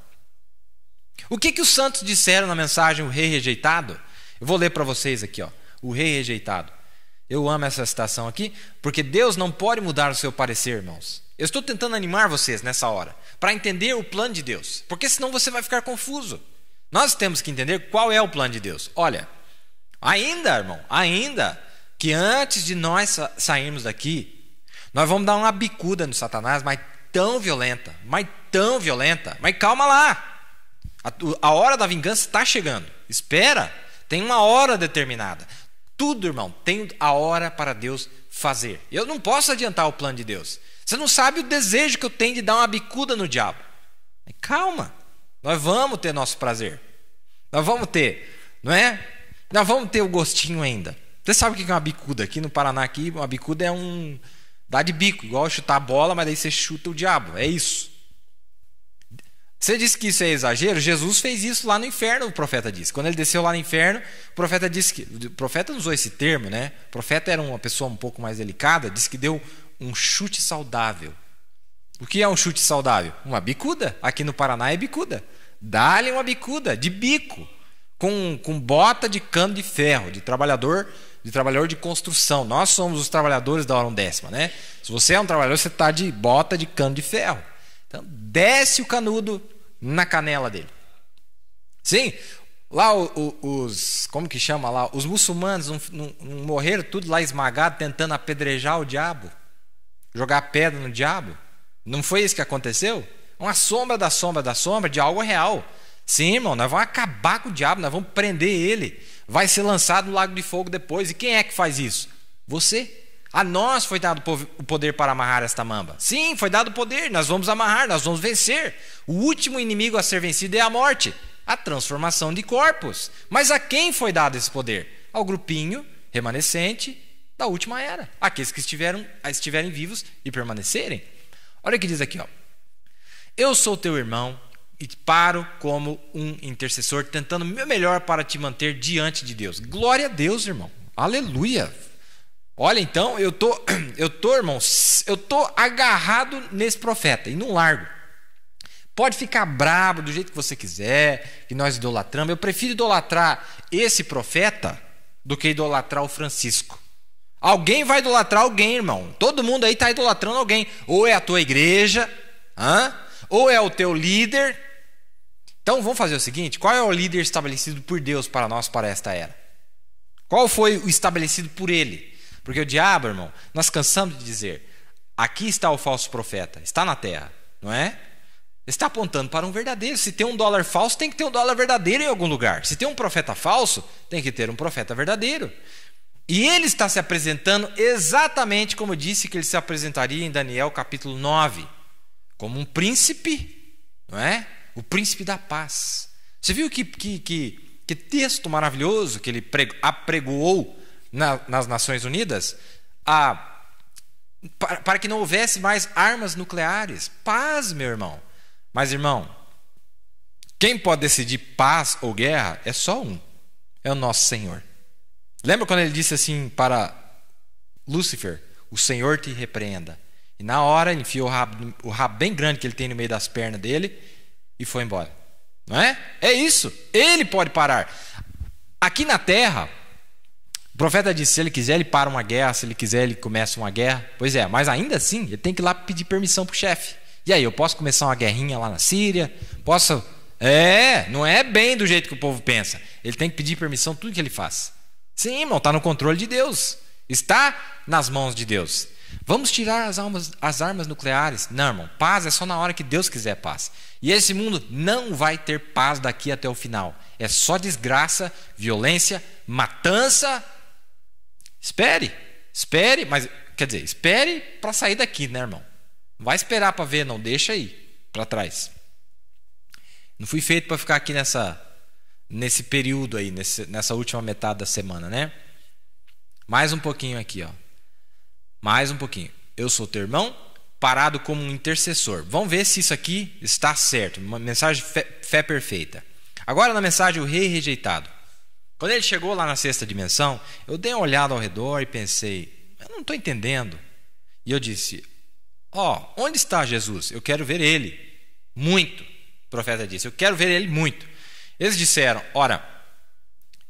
O que os santos disseram na mensagem O Rei Rejeitado? Eu vou ler para vocês aqui, ó, O Rei Rejeitado. Eu amo essa citação aqui, porque Deus não pode mudar o seu parecer, irmãos. Eu estou tentando animar vocês nessa hora, para entender o plano de Deus, porque senão você vai ficar confuso. Nós temos que entender qual é o plano de Deus. Olha, ainda que antes de nós sairmos daqui, nós vamos dar uma bicuda no Satanás, mas tão violenta, mas calma lá. A hora da vingança está chegando. Espera, tem uma hora determinada. Tudo, irmão, tem a hora para Deus fazer. Eu não posso adiantar o plano de Deus. Você não sabe o desejo que eu tenho de dar uma bicuda no diabo. Calma, nós vamos ter nosso prazer. Nós vamos ter, não é? Nós vamos ter o gostinho ainda. Você sabe o que é uma bicuda? Aqui no Paraná, aqui, uma bicuda é dá de bico, igual chutar a bola, mas daí você chuta o diabo. É isso. Você disse que isso é exagero? Jesus fez isso lá no inferno, o profeta disse. Quando ele desceu lá no inferno, o profeta disse que... O profeta não usou esse termo, né? O profeta era uma pessoa um pouco mais delicada, disse que deu um chute saudável. O que é um chute saudável? Uma bicuda. Aqui no Paraná é bicuda. Dá-lhe uma bicuda de bico, com bota de cano de ferro, de trabalhador de construção. Nós somos os trabalhadores da hora undécima, né? Se você é um trabalhador, você está de bota de cano de ferro. Então, desce o canudo na canela dele. Sim, lá como que chama lá? Os muçulmanos não morreram tudo lá esmagado, tentando apedrejar o diabo, jogar pedra no diabo. Não foi isso que aconteceu? Uma sombra da sombra da sombra de algo real. Sim, irmão, nós vamos acabar com o diabo, nós vamos prender ele. Vai ser lançado no lago de fogo depois. E quem é que faz isso? Você. A nós foi dado o poder para amarrar esta mamba. Sim, foi dado o poder, nós vamos amarrar, nós vamos vencer. O último inimigo a ser vencido é a morte, a transformação de corpos. Mas a quem foi dado esse poder? Ao grupinho remanescente da última era, aqueles que estiverem vivos e permanecerem. Olha o que diz aqui, ó. Eu sou teu irmão e paro como um intercessor, tentando o meu melhor para te manter diante de Deus. Glória a Deus, irmão. Aleluia. Olha, então, irmãos, eu tô agarrado nesse profeta e não largo. Pode ficar brabo do jeito que você quiser, que nós idolatramos. Eu prefiro idolatrar esse profeta do que idolatrar o Francisco. Alguém vai idolatrar alguém, irmão. Todo mundo aí está idolatrando alguém. Ou é a tua igreja, ou é o teu líder. Então, vamos fazer o seguinte: qual é o líder estabelecido por Deus para nós, para esta era? Qual foi o estabelecido por ele? Porque o diabo, irmão, nós cansamos de dizer: aqui está o falso profeta, está na terra, não é? Está apontando para um verdadeiro. Se tem um dólar falso, tem que ter um dólar verdadeiro em algum lugar. Se tem um profeta falso, tem que ter um profeta verdadeiro. E ele está se apresentando exatamente como disse que ele se apresentaria em Daniel capítulo 9, como um príncipe, não é? O príncipe da paz. Você viu que texto maravilhoso que ele apregoou nas Nações Unidas, para que não houvesse mais armas nucleares. Paz, meu irmão. Mas, irmão, quem pode decidir paz ou guerra é só um: é o nosso Senhor. Lembra quando ele disse assim para Lúcifer: o Senhor te repreenda? E na hora ele enfiou o rabo bem grande que ele tem no meio das pernas dele e foi embora. Não é? É isso. Ele pode parar. Aqui na terra, o profeta disse: se ele quiser, ele para uma guerra. Se ele quiser, ele começa uma guerra. Pois é, mas ainda assim, ele tem que ir lá pedir permissão para o chefe. E aí, eu posso começar uma guerrinha lá na Síria? Posso? Não é bem do jeito que o povo pensa. Ele tem que pedir permissão tudo que ele faz. Sim, irmão, está no controle de Deus. Está nas mãos de Deus. Vamos tirar as armas nucleares. Não, irmão, paz é só na hora que Deus quiser paz. E esse mundo não vai ter paz daqui até o final. É só desgraça, violência, matança. Espere, mas quer dizer, espere para sair daqui, né, irmão? Não vai esperar para ver, não, deixa aí para trás. Não fui feito para ficar aqui nesse período aí, nessa última metade da semana, né? Mais um pouquinho aqui, ó. Mais um pouquinho. Eu sou teu irmão, parado como um intercessor. Vamos ver se isso aqui está certo. Uma mensagem de fé perfeita. Agora na mensagem o rei rejeitado. Quando ele chegou lá na sexta dimensão, eu dei uma olhada ao redor e pensei, eu não estou entendendo. E eu disse, onde está Jesus? Eu quero ver ele. Muito. O profeta disse, eu quero ver ele muito. Eles disseram, ora,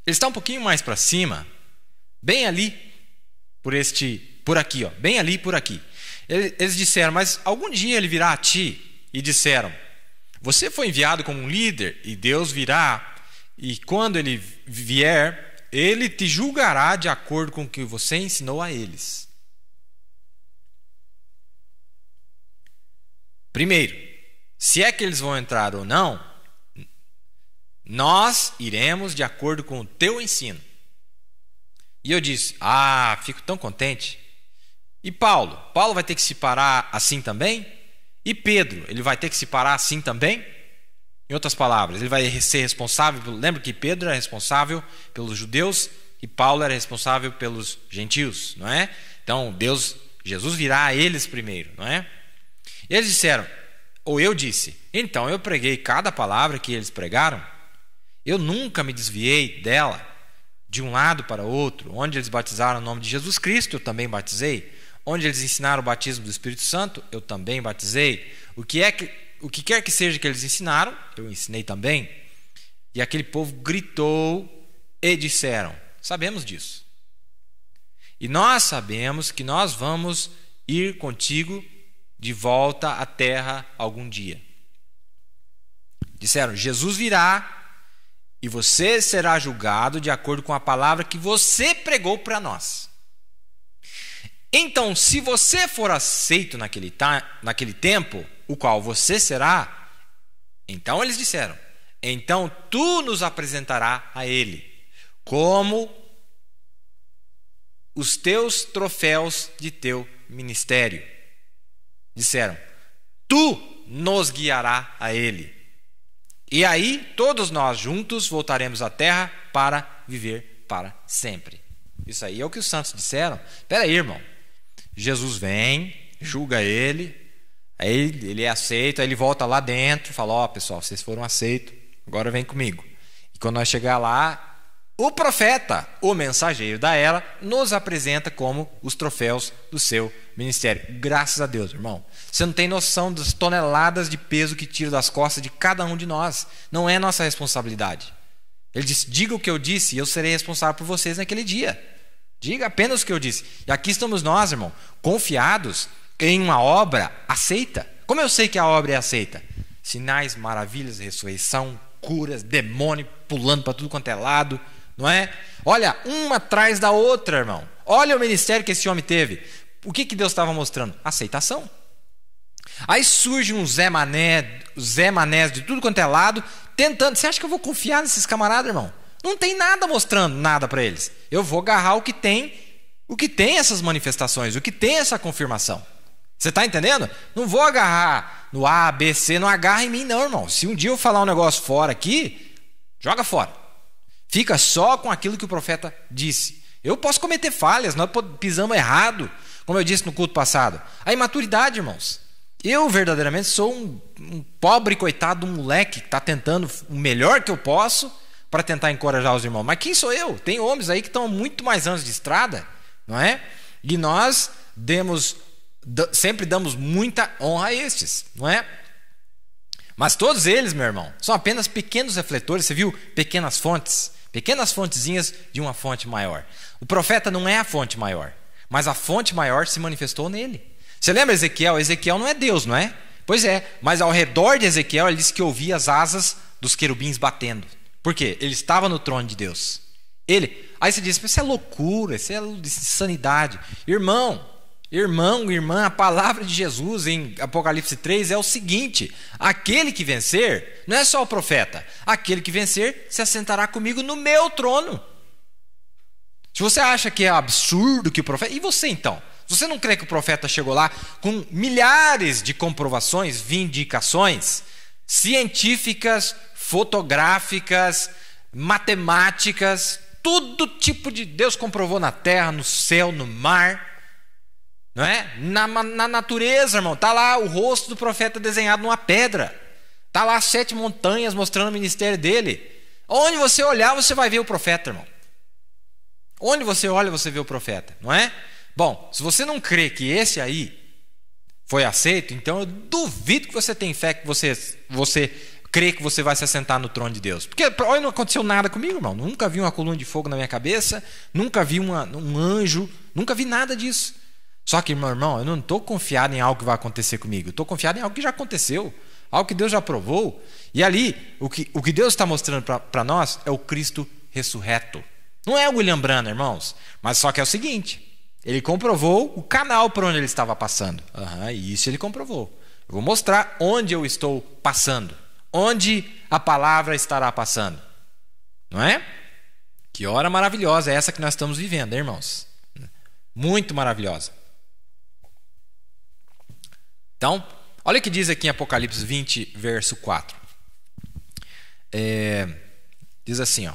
ele está um pouquinho mais para cima, bem ali, por aqui, ó, bem ali, por aqui. Eles disseram, mas algum dia ele virá a ti. E disseram, você foi enviado como um líder e Deus virá. E quando ele vier, ele te julgará de acordo com o que você ensinou a eles. Primeiro, se é que eles vão entrar ou não, nós iremos de acordo com o teu ensino. E eu disse, fico tão contente. E Paulo? Paulo vai ter que se parar assim também? E Pedro, ele vai ter que se parar assim também? Em outras palavras, ele vai ser responsável, lembra que Pedro era responsável pelos judeus e Paulo era responsável pelos gentios, não é? Então, Jesus virá a eles primeiro, não é? Eles disseram, ou eu disse, então eu preguei cada palavra que eles pregaram, eu nunca me desviei dela, de um lado para outro. Onde eles batizaram o nome de Jesus Cristo, eu também batizei. Onde eles ensinaram o batismo do Espírito Santo, eu também batizei. O que quer que seja que eles ensinaram, eu ensinei também. E aquele povo gritou e disseram, sabemos disso. E nós sabemos que nós vamos ir contigo de volta à terra algum dia. Disseram, Jesus virá e você será julgado de acordo com a palavra que você pregou para nós. Então, se você for aceito naquele tempo, o qual você será, então eles disseram, então tu nos apresentarás a ele, como os teus troféus de teu ministério. Disseram, tu nos guiarás a ele. E aí, todos nós juntos voltaremos à terra para viver para sempre. Isso aí é o que os santos disseram. Espera aí, irmão. Jesus vem, julga ele, aí ele é aceito, aí ele volta lá dentro e fala, pessoal, vocês foram aceitos, agora vem comigo. E quando nós chegar lá, o profeta, o mensageiro da era, nos apresenta como os troféus do seu ministério. Graças a Deus, irmão. Você não tem noção das toneladas de peso que tira das costas de cada um de nós. Não é nossa responsabilidade. Ele disse, diga o que eu disse e eu serei responsável por vocês naquele dia. Diga apenas o que eu disse. E aqui estamos nós, irmão, confiados em uma obra aceita. Como eu sei que a obra é aceita? Sinais, maravilhas, ressurreição, curas, demônio pulando para tudo quanto é lado. Não é? Olha, uma atrás da outra, irmão. Olha o ministério que esse homem teve. O que Deus estava mostrando? Aceitação. Aí surge um Zé Manés de tudo quanto é lado, tentando. Você acha que eu vou confiar nesses camaradas, irmão? Não tem nada mostrando nada para eles. Eu vou agarrar o que tem essas manifestações, o que tem essa confirmação. Você está entendendo? Não vou agarrar no A, B, C, não agarra em mim não, irmão. Se um dia eu falar um negócio fora aqui, joga fora. Fica só com aquilo que o profeta disse. Eu posso cometer falhas, nós pisamos errado, como eu disse no culto passado. A imaturidade, irmãos. Eu verdadeiramente sou um pobre coitado de um moleque que está tentando o melhor que eu posso para tentar encorajar os irmãos. Mas quem sou eu? Tem homens aí que estão há muito mais anos de estrada, não é? E nós sempre damos muita honra a estes, não é? Mas todos eles, meu irmão, são apenas pequenos refletores. Você viu? Pequenas fontes. Pequenas fontezinhas de uma fonte maior. O profeta não é a fonte maior, mas a fonte maior se manifestou nele. Você lembra Ezequiel? Ezequiel não é Deus, não é? Pois é, mas ao redor de Ezequiel ele disse que ouvia as asas dos querubins batendo. Por quê? Ele estava no trono de Deus. Aí você diz, isso é loucura, isso é insanidade. Irmão, Irmão, irmã, a palavra de Jesus em Apocalipse 3 é o seguinte: aquele que vencer, não é só o profeta, aquele que vencer se assentará comigo no meu trono. Se você acha que é absurdo que o profeta... E você então? Se você não crê que o profeta chegou lá com milhares de comprovações, vindicações científicas, fotográficas, matemáticas, todo tipo de... Deus comprovou na terra, no céu, no mar, não é? Na natureza, irmão. Está lá o rosto do profeta desenhado numa pedra. Está lá as 7 montanhas mostrando o ministério dele. Onde você olhar, você vai ver o profeta, irmão. Onde você olha, você vê o profeta, não é? Bom, se você não crê que esse aí foi aceito, então eu duvido que você tem fé que você crê que você vai se assentar no trono de Deus. Porque olha, não aconteceu nada comigo, irmão. Nunca vi uma coluna de fogo na minha cabeça, nunca vi um anjo, nunca vi nada disso. Só que, meu irmão, eu não estou confiado em algo que vai acontecer comigo. Eu estou confiado em algo que já aconteceu, algo que Deus já provou. E ali, o que Deus está mostrando para nós é o Cristo ressurreto. Não é o William Branham, irmãos. Mas só que é o seguinte: ele comprovou o canal por onde ele estava passando. E isso ele comprovou. Eu vou mostrar onde eu estou passando, onde a palavra estará passando. Não é? Que hora maravilhosa é essa que nós estamos vivendo, hein, irmãos? Muito maravilhosa. Então, olha o que diz aqui em Apocalipse 20, verso 4. Diz assim, ó: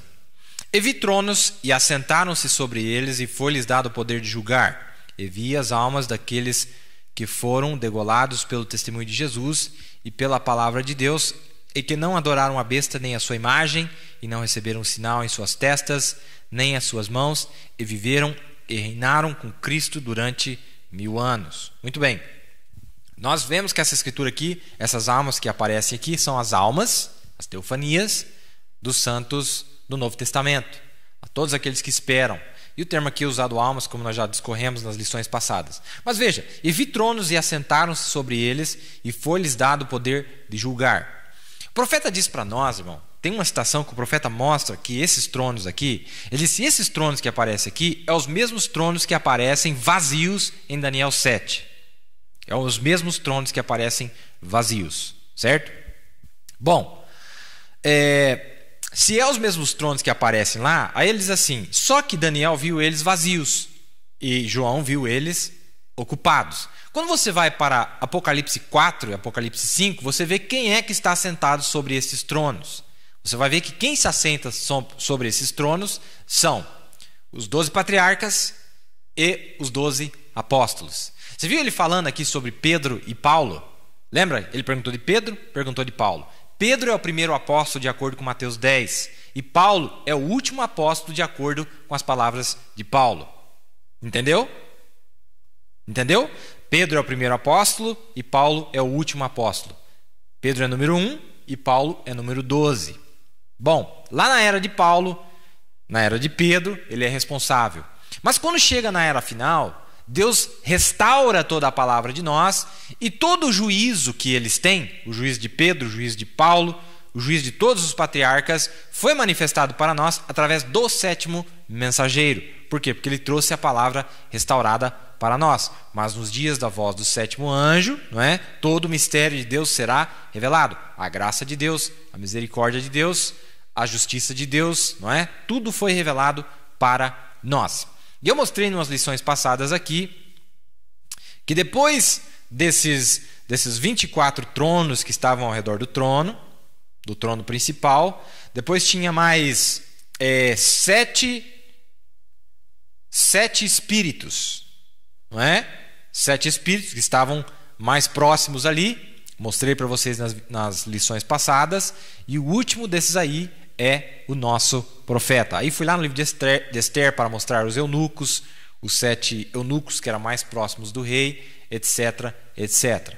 E vi tronos, e assentaram-se sobre eles, e foi-lhes dado o poder de julgar. E vi as almas daqueles que foram degolados pelo testemunho de Jesus e pela palavra de Deus, e que não adoraram a besta nem a sua imagem, e não receberam um sinal em suas testas, nem as suas mãos, e viveram e reinaram com Cristo durante 1000 anos. Muito bem. Nós vemos que essa escritura aqui, essas almas que aparecem aqui, são as almas, as teofanias dos santos do Novo Testamento, a todos aqueles que esperam. E o termo aqui é usado almas, como nós já discorremos nas lições passadas. Mas veja: e vi tronos, e assentaram-se sobre eles, e foi-lhes dado o poder de julgar. O profeta diz para nós, irmão, tem uma citação que o profeta mostra que esses tronos aqui, ele disse: esses tronos que aparecem aqui, é os mesmos tronos que aparecem vazios em Daniel 7. É os mesmos tronos que aparecem vazios, certo? Bom, se é os mesmos tronos que aparecem lá, aí ele diz assim: só que Daniel viu eles vazios e João viu eles ocupados. Quando você vai para Apocalipse 4 e Apocalipse 5, você vê quem é que está sentado sobre esses tronos. Você vai ver que quem se assenta sobre esses tronos são os 12 patriarcas e os 12 apóstolos. Você viu ele falando aqui sobre Pedro e Paulo? Lembra? Ele perguntou de Pedro, perguntou de Paulo. Pedro é o primeiro apóstolo de acordo com Mateus 10. E Paulo é o último apóstolo de acordo com as palavras de Paulo. Entendeu? Entendeu? Pedro é o primeiro apóstolo e Paulo é o último apóstolo. Pedro é número 1 e Paulo é número 12. Bom, lá na era de Paulo, na era de Pedro, ele é responsável. Mas quando chega na era final, Deus restaura toda a palavra de nós, e todo o juízo que eles têm, o juízo de Pedro, o juízo de Paulo, o juízo de todos os patriarcas, foi manifestado para nós através do 7º mensageiro. Por quê? Porque ele trouxe a palavra restaurada para nós. Mas nos dias da voz do 7º anjo, não é? Todo o mistério de Deus será revelado. A graça de Deus, a misericórdia de Deus, a justiça de Deus, não é? Tudo foi revelado para nós. E eu mostrei em umas lições passadas aqui que depois desses 24 tronos que estavam ao redor do trono principal, depois tinha mais 7 espíritos, não é? 7 espíritos que estavam mais próximos ali. Mostrei para vocês nas lições passadas. E o último desses aí é o nosso profeta. Aí fui lá no livro de Esther para mostrar os eunucos, os 7 eunucos que eram mais próximos do rei, etc, etc.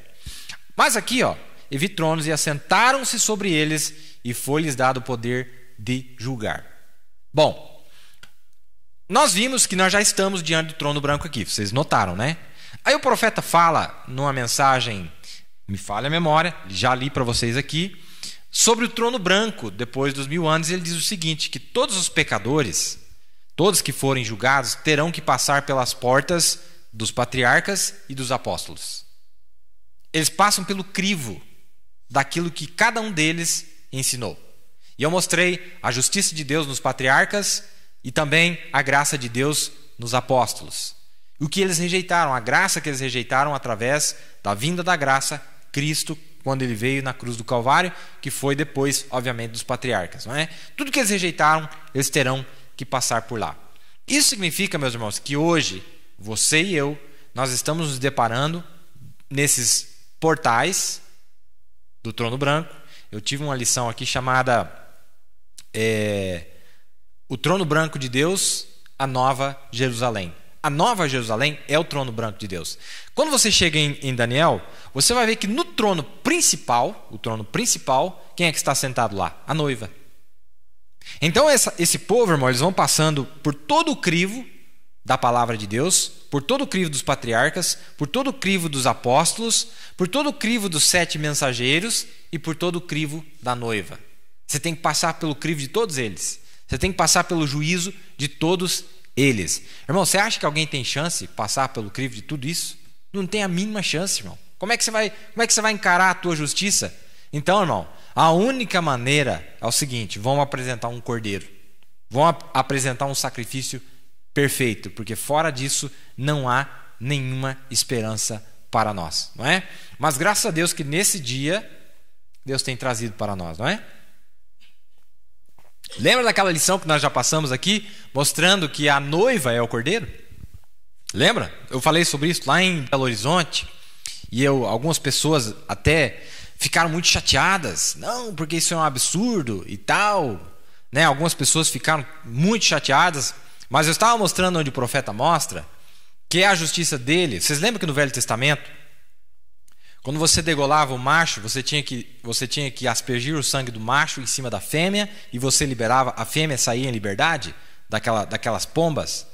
Mas aqui, ó, e vi tronos, e assentaram-se sobre eles, e foi-lhes dado o poder de julgar. Bom, nós vimos que nós já estamos diante do trono branco aqui, vocês notaram, né? Aí o profeta fala numa mensagem, me falha a memória, já li para vocês aqui, sobre o trono branco, depois dos 1000 anos. Ele diz o seguinte: que todos os pecadores, todos que forem julgados, terão que passar pelas portas dos patriarcas e dos apóstolos. Eles passam pelo crivo daquilo que cada um deles ensinou. E eu mostrei a justiça de Deus nos patriarcas e também a graça de Deus nos apóstolos. O que eles rejeitaram, a graça que eles rejeitaram através da vinda da graça, Cristo, quando ele veio na cruz do Calvário, que foi depois, obviamente, dos patriarcas. Não é? Tudo que eles rejeitaram, eles terão que passar por lá. Isso significa, meus irmãos, que hoje, você e eu, nós estamos nos deparando nesses portais do trono branco. Eu tive uma lição aqui chamada o trono branco de Deus, a nova Jerusalém. A nova Jerusalém é o trono branco de Deus. Quando você chega em Daniel, você vai ver que no trono principal, quem é que está sentado lá? A noiva. Então esse povo, irmão, eles vão passando por todo o crivo da palavra de Deus, por todo o crivo dos patriarcas, por todo o crivo dos apóstolos, por todo o crivo dos 7 mensageiros e por todo o crivo da noiva. Você tem que passar pelo crivo de todos eles. Você tem que passar pelo juízo de todos eles. Irmão, você acha que alguém tem chance de passar pelo crivo de tudo isso? Não tem a mínima chance, irmão. Como é que você vai encarar a tua justiça? Então, irmão, a única maneira é o seguinte: vão apresentar um cordeiro. Vão apresentar um sacrifício perfeito, porque fora disso não há nenhuma esperança para nós, não é? Mas graças a Deus que nesse dia Deus tem trazido para nós, não é? Lembra daquela lição que nós já passamos aqui, mostrando que a noiva é o cordeiro? Lembra? Eu falei sobre isso lá em Belo Horizonte, e algumas pessoas até ficaram muito chateadas. Não, porque isso é um absurdo e tal, né? Algumas pessoas ficaram muito chateadas, mas eu estava mostrando onde o profeta mostra que é a justiça dele. Vocês lembram que no Velho Testamento, quando você degolava o macho, você tinha que aspergir o sangue do macho em cima da fêmea, e você liberava, a fêmea saía em liberdade daquelas pombas.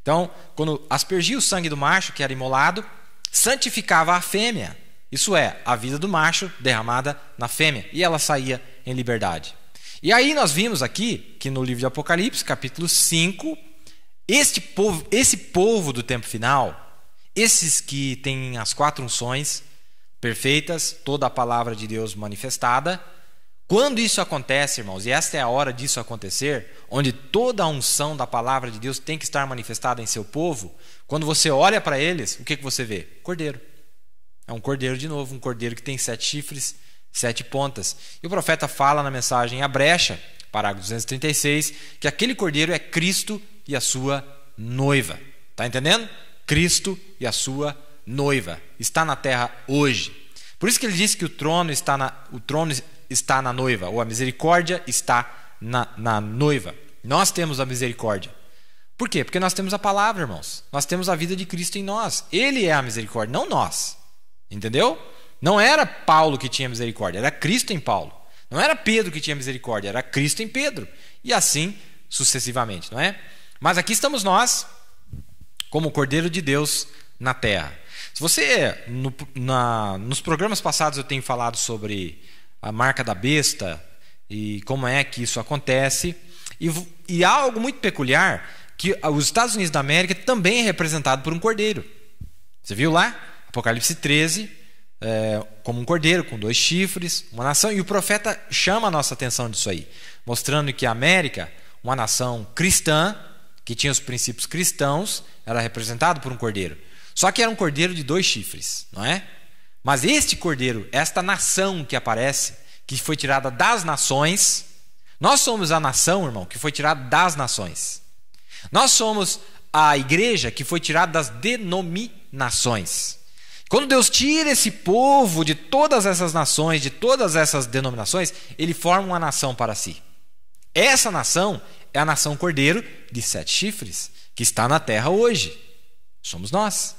Então, quando aspergia o sangue do macho, que era imolado, santificava a fêmea. Isso é, a vida do macho derramada na fêmea, e ela saía em liberdade. E aí nós vimos aqui, que no livro de Apocalipse, capítulo 5, esse povo do tempo final, esses que têm as 4 unções perfeitas, toda a palavra de Deus manifestada, quando isso acontece, irmãos, e esta é a hora disso acontecer, onde toda a unção da palavra de Deus tem que estar manifestada em seu povo, quando você olha para eles, o que você vê? Cordeiro. É um cordeiro de novo, um cordeiro que tem 7 chifres, 7 pontas. E o profeta fala na mensagem A Brecha, parágrafo 236, que aquele cordeiro é Cristo e a sua noiva. Está entendendo? Cristo e a sua noiva. Está na terra hoje. Por isso que ele disse que o trono está na noiva, ou a misericórdia está na noiva. Nós temos a misericórdia. Por quê? Porque nós temos a palavra, irmãos. Nós temos a vida de Cristo em nós. Ele é a misericórdia, não nós. Entendeu? Não era Paulo que tinha misericórdia, era Cristo em Paulo. Não era Pedro que tinha misericórdia, era Cristo em Pedro. E assim sucessivamente, não é? Mas aqui estamos nós, como o Cordeiro de Deus na terra. Se você, nos programas passados eu tenho falado sobre a marca da besta e como é que isso acontece. E há algo muito peculiar, que os Estados Unidos da América também é representado por um cordeiro. Você viu lá? Apocalipse 13, como um cordeiro com 2 chifres, uma nação. E o profeta chama a nossa atenção disso aí, mostrando que a América, uma nação cristã, que tinha os princípios cristãos, era representado por um cordeiro. Só que era um cordeiro de 2 chifres, não é? Mas este cordeiro, esta nação que aparece, que foi tirada das nações, nós somos a nação, irmão, que foi tirada das nações. Nós somos a igreja que foi tirada das denominações. Quando Deus tira esse povo de todas essas nações, de todas essas denominações, ele forma uma nação para si. Essa nação é a nação cordeiro de 7 chifres, que está na terra hoje. Somos nós,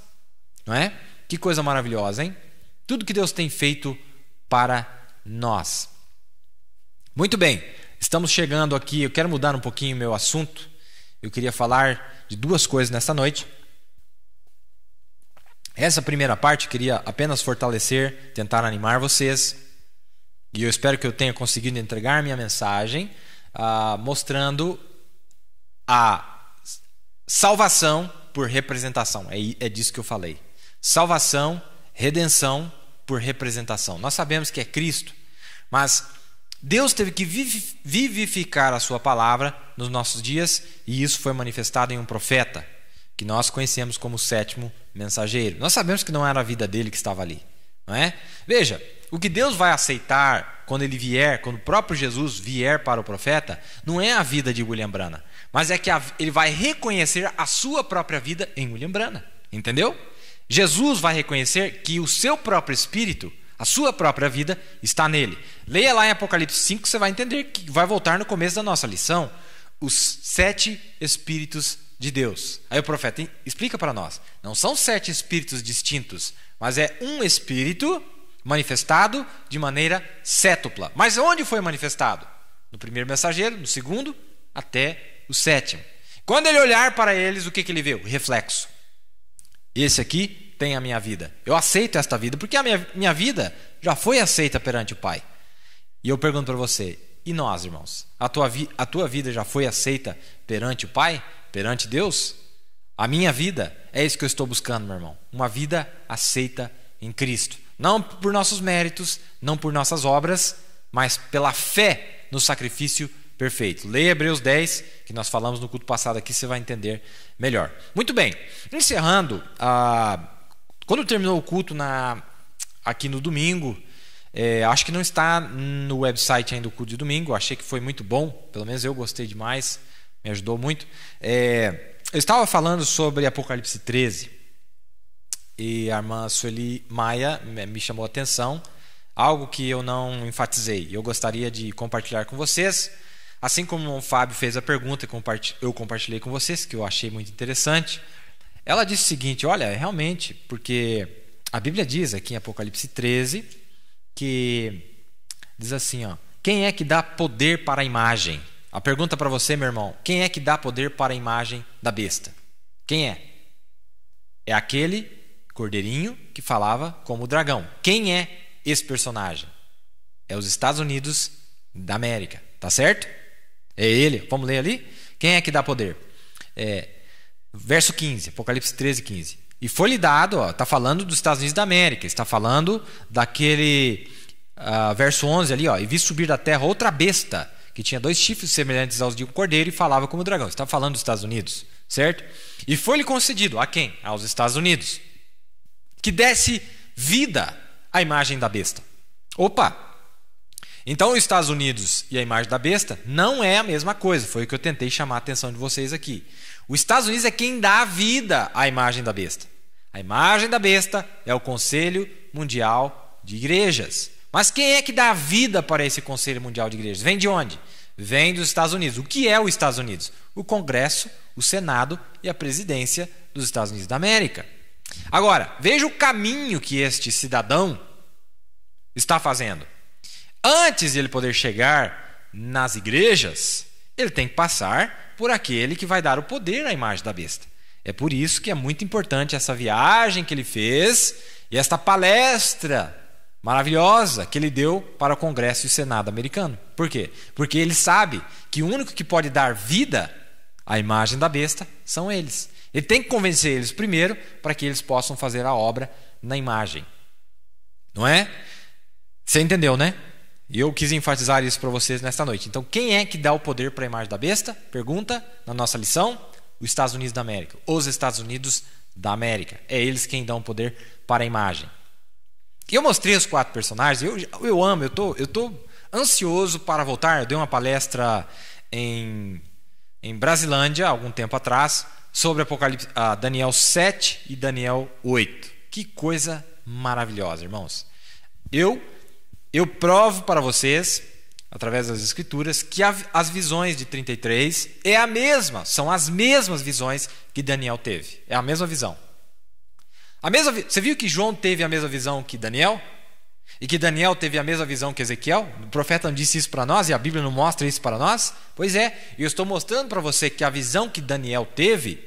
não é? Que coisa maravilhosa, hein? Tudo que Deus tem feito para nós. Muito bem, estamos chegando aqui, eu quero mudar um pouquinho o meu assunto. Eu queria falar de 2 coisas nesta noite. Essa primeira parte eu queria apenas fortalecer, tentar animar vocês. E eu espero que eu tenha conseguido entregar minha mensagem, mostrando a salvação por representação. É disso que eu falei. Salvação, redenção por representação. Nós sabemos que é Cristo, mas Deus teve que vivificar a sua palavra nos nossos dias, e isso foi manifestado em um profeta, que nós conhecemos como o 7º mensageiro. Nós sabemos que não era a vida dele que estava ali, não é? Veja, o que Deus vai aceitar quando ele vier, quando o próprio Jesus vier para o profeta, não é a vida de William Branham, mas é que ele vai reconhecer a sua própria vida em William Branham, entendeu? Jesus vai reconhecer que o seu próprio espírito, a sua própria vida, está nele. Leia lá em Apocalipse 5, você vai entender que vai voltar no começo da nossa lição, os 7 espíritos de Deus. Aí o profeta explica para nós, não são 7 espíritos distintos, mas é um espírito manifestado de maneira sétupla. Mas onde foi manifestado? No primeiro mensageiro, no segundo, até o 7º. Quando ele olhar para eles, o que ele vê? O reflexo. Esse aqui tem a minha vida. Eu aceito esta vida, porque a minha vida já foi aceita perante o Pai. E eu pergunto para você, e nós, irmãos? A tua vida já foi aceita perante o Pai? Perante Deus? A minha vida, é isso que eu estou buscando, meu irmão. Uma vida aceita em Cristo. Não por nossos méritos, não por nossas obras, mas pela fé no sacrifício perfeito. Leia Hebreus 10, que nós falamos no culto passado aqui, você vai entender melhor. Muito bem, encerrando, quando terminou o culto aqui no domingo, acho que não está no website ainda o culto de domingo, achei que foi muito bom, pelo menos eu gostei demais, me ajudou muito. Eu estava falando sobre Apocalipse 13, e a irmã Sueli Maia me chamou a atenção, algo que eu não enfatizei. Eu gostaria de compartilhar com vocês, assim como o Fábio fez a pergunta, eu compartilhei com vocês, que eu achei muito interessante. Ela disse o seguinte, olha, realmente, porque a Bíblia diz aqui em Apocalipse 13, que diz assim, ó, quem é que dá poder para a imagem? A pergunta para você, meu irmão, quem é que dá poder para a imagem da besta? Quem é? É aquele cordeirinho que falava como o dragão. Quem é esse personagem? É os Estados Unidos da América, tá certo? É ele. Vamos ler ali? Quem é que dá poder? Verso 15, Apocalipse 13, 15. E foi-lhe dado, está falando dos Estados Unidos da América, está falando daquele verso 11 ali, e vi subir da terra outra besta, que tinha 2 chifres semelhantes aos de um cordeiro e falava como dragão. Está falando dos Estados Unidos, certo? E foi-lhe concedido, a quem? Aos Estados Unidos, que desse vida à imagem da besta. Opa! Então os Estados Unidos e a imagem da besta não é a mesma coisa. Foi o que eu tentei chamar a atenção de vocês aqui. Os Estados Unidos é quem dá a vida à imagem da besta. A imagem da besta é o Conselho Mundial de Igrejas. Mas quem é que dá a vida para esse Conselho Mundial de Igrejas? Vem de onde? Vem dos Estados Unidos. O que é os Estados Unidos? O Congresso, o Senado e a presidência dos Estados Unidos da América. Agora, veja o caminho que este cidadão está fazendo. Antes de ele poder chegar nas igrejas, ele tem que passar por aquele que vai dar o poder à imagem da besta. É por isso que é muito importante essa viagem que ele fez e esta palestra maravilhosa que ele deu para o Congresso e o Senado americano. Por quê? Porque ele sabe que o único que pode dar vida à imagem da besta são eles. Ele tem que convencer eles primeiro para que eles possam fazer a obra na imagem. Não é? Você entendeu, né? E eu quis enfatizar isso para vocês nesta noite. Então, quem é que dá o poder para a imagem da besta? Pergunta na nossa lição. Os Estados Unidos da América. Os Estados Unidos da América. É eles quem dão o poder para a imagem. E eu mostrei os 4 personagens. Eu amo, eu tô ansioso para voltar. Eu dei uma palestra em Brasilândia, algum tempo atrás, sobre Apocalipse, Daniel 7 e Daniel 8. Que coisa maravilhosa, irmãos. Eu provo para vocês, através das Escrituras, que as visões de 33 são as mesmas visões que Daniel teve. É a mesma visão. Você viu que João teve a mesma visão que Daniel? E que Daniel teve a mesma visão que Ezequiel? O profeta não disse isso para nós e a Bíblia não mostra isso para nós? Pois é, eu estou mostrando para você que a visão que Daniel teve,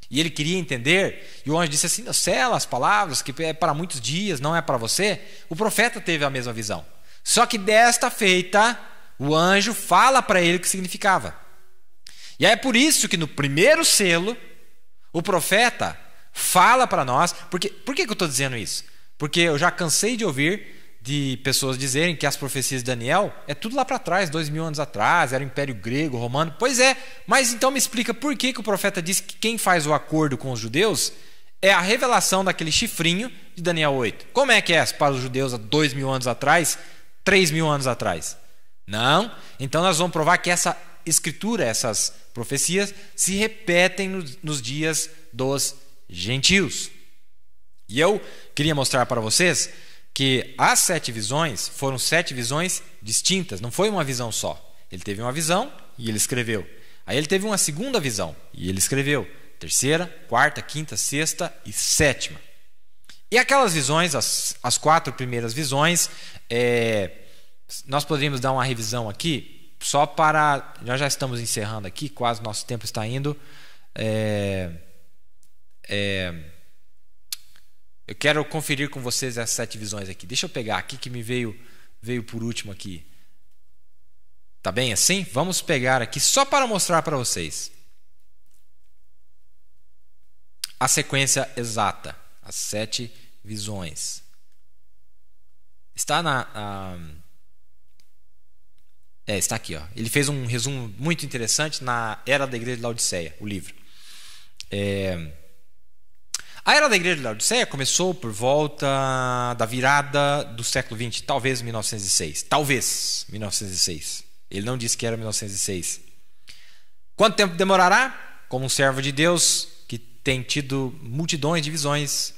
e ele queria entender, e o anjo disse assim, sela as palavras, que é para muitos dias, não é para você. O profeta teve a mesma visão. Só que desta feita, o anjo fala para ele o que significava. E é por isso que no primeiro selo, O profeta fala para nós. Por que eu estou dizendo isso? Porque eu já cansei de ouvir de pessoas dizerem que as profecias de Daniel é tudo lá para trás, 2000 anos atrás, era o Império Grego, Romano. Pois é, mas então me explica por que o profeta diz que quem faz o acordo com os judeus é a revelação daquele chifrinho de Daniel 8. Como é que é para os judeus há 2000 anos atrás, 3000 anos atrás? Não. Então nós vamos provar que essa escritura, essas profecias, se repetem nos dias dos gentios. E eu queria mostrar para vocês que as 7 visões foram 7 visões distintas, não foi uma visão só. Ele teve uma visão e ele escreveu. Aí ele teve uma segunda visão e ele escreveu. Terceira, quarta, quinta, sexta e sétima. E aquelas visões, as 4 primeiras visões, nós poderíamos dar uma revisão aqui, só para... Nós já estamos encerrando aqui, quase nosso tempo está indo. Eu quero conferir com vocês as 7 visões aqui. Deixa eu pegar aqui que me veio por último aqui. Tá bem assim? Vamos pegar aqui só para mostrar para vocês a sequência exata. As 7 visões. Está está aqui, ó. Ele fez um resumo muito interessante na Era da Igreja de Laodiceia, o livro. A Era da Igreja de Laodiceia começou por volta da virada do século XX, talvez 1906. Talvez 1906. Ele não disse que era 1906. Quanto tempo demorará? Como um servo de Deus que tem tido multidões de visões,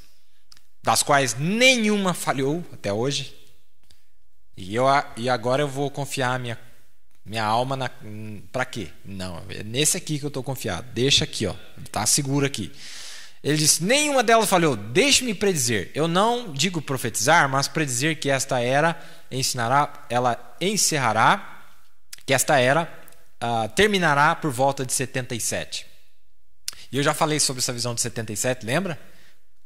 das quais nenhuma falhou até hoje. E agora eu vou confiar minha alma para quê? Não, é nesse aqui que eu estou confiado. Deixa aqui, ó. Está seguro aqui. Ele disse, nenhuma delas falhou. Deixe-me predizer. Eu não digo profetizar, mas predizer que esta era encerrará, que esta era terminará por volta de 77. E eu já falei sobre essa visão de 77, lembra?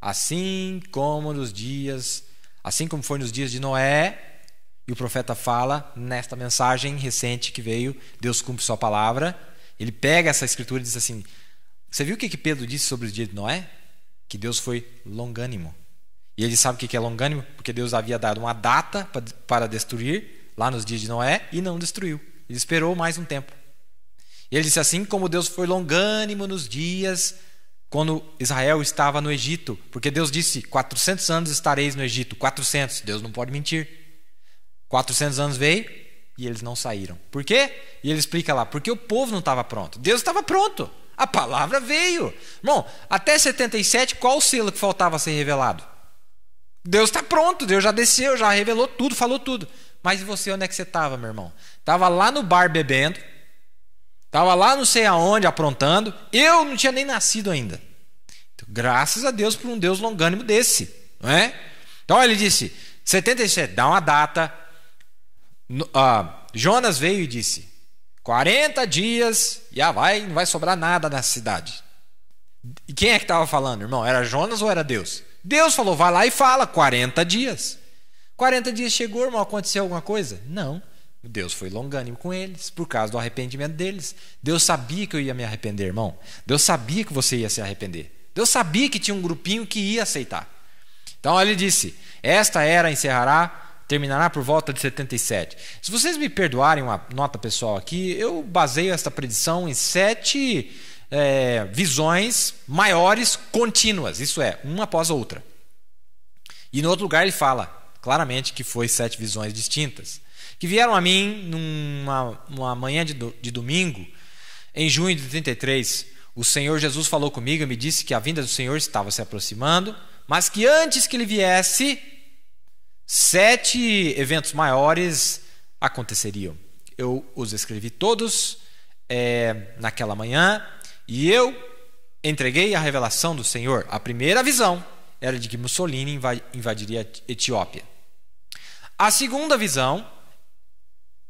Assim como foi nos dias de Noé, e o profeta fala nesta mensagem recente que veio, Deus cumpre sua palavra. Ele pega essa escritura e diz assim, você viu o que Pedro disse sobre os dias de Noé? Que Deus foi longânimo. E ele sabe o que é longânimo? Porque Deus havia dado uma data para destruir lá nos dias de Noé e não destruiu. Ele esperou mais um tempo. E ele disse assim, como Deus foi longânimo nos dias quando Israel estava no Egito. Porque Deus disse, 400 anos estareis no Egito. 400, Deus não pode mentir. 400 anos veio e eles não saíram. Por quê? E ele explica lá, porque o povo não estava pronto. Deus estava pronto. A palavra veio. Irmão, até 77, qual o selo que faltava ser revelado? Deus está pronto, Deus já desceu, já revelou tudo, falou tudo. Mas e você, onde é que você estava, meu irmão? Estava lá no bar bebendo, estava lá não sei aonde aprontando, eu não tinha nem nascido ainda. Então, graças a Deus por um Deus longânimo desse. Não é? Então ele disse, 77, dá uma data. Jonas veio e disse, 40 dias e não vai sobrar nada nessa cidade. E quem é que estava falando, irmão? Era Jonas ou era Deus? Deus falou, vai lá e fala, 40 dias. 40 dias chegou, irmão, aconteceu alguma coisa? Não. Deus foi longânimo com eles, por causa do arrependimento deles. Deus sabia que eu ia me arrepender, irmão. Deus sabia que você ia se arrepender. Deus sabia que tinha um grupinho que ia aceitar. Então ele disse, esta era terminará por volta de 77. Se vocês me perdoarem uma nota pessoal aqui, eu baseio esta predição em 7 visões maiores contínuas, isso é, uma após a outra. E no outro lugar ele fala claramente que foi 7 visões distintas, que vieram a mim numa manhã de domingo, em junho de 33. O Senhor Jesus falou comigo e me disse que a vinda do Senhor estava se aproximando, mas que antes que ele viesse, 7 eventos maiores aconteceriam. Eu os escrevi todos naquela manhã e eu entreguei a revelação do Senhor. A primeira visão era de que Mussolini invadiria a Etiópia. A segunda visão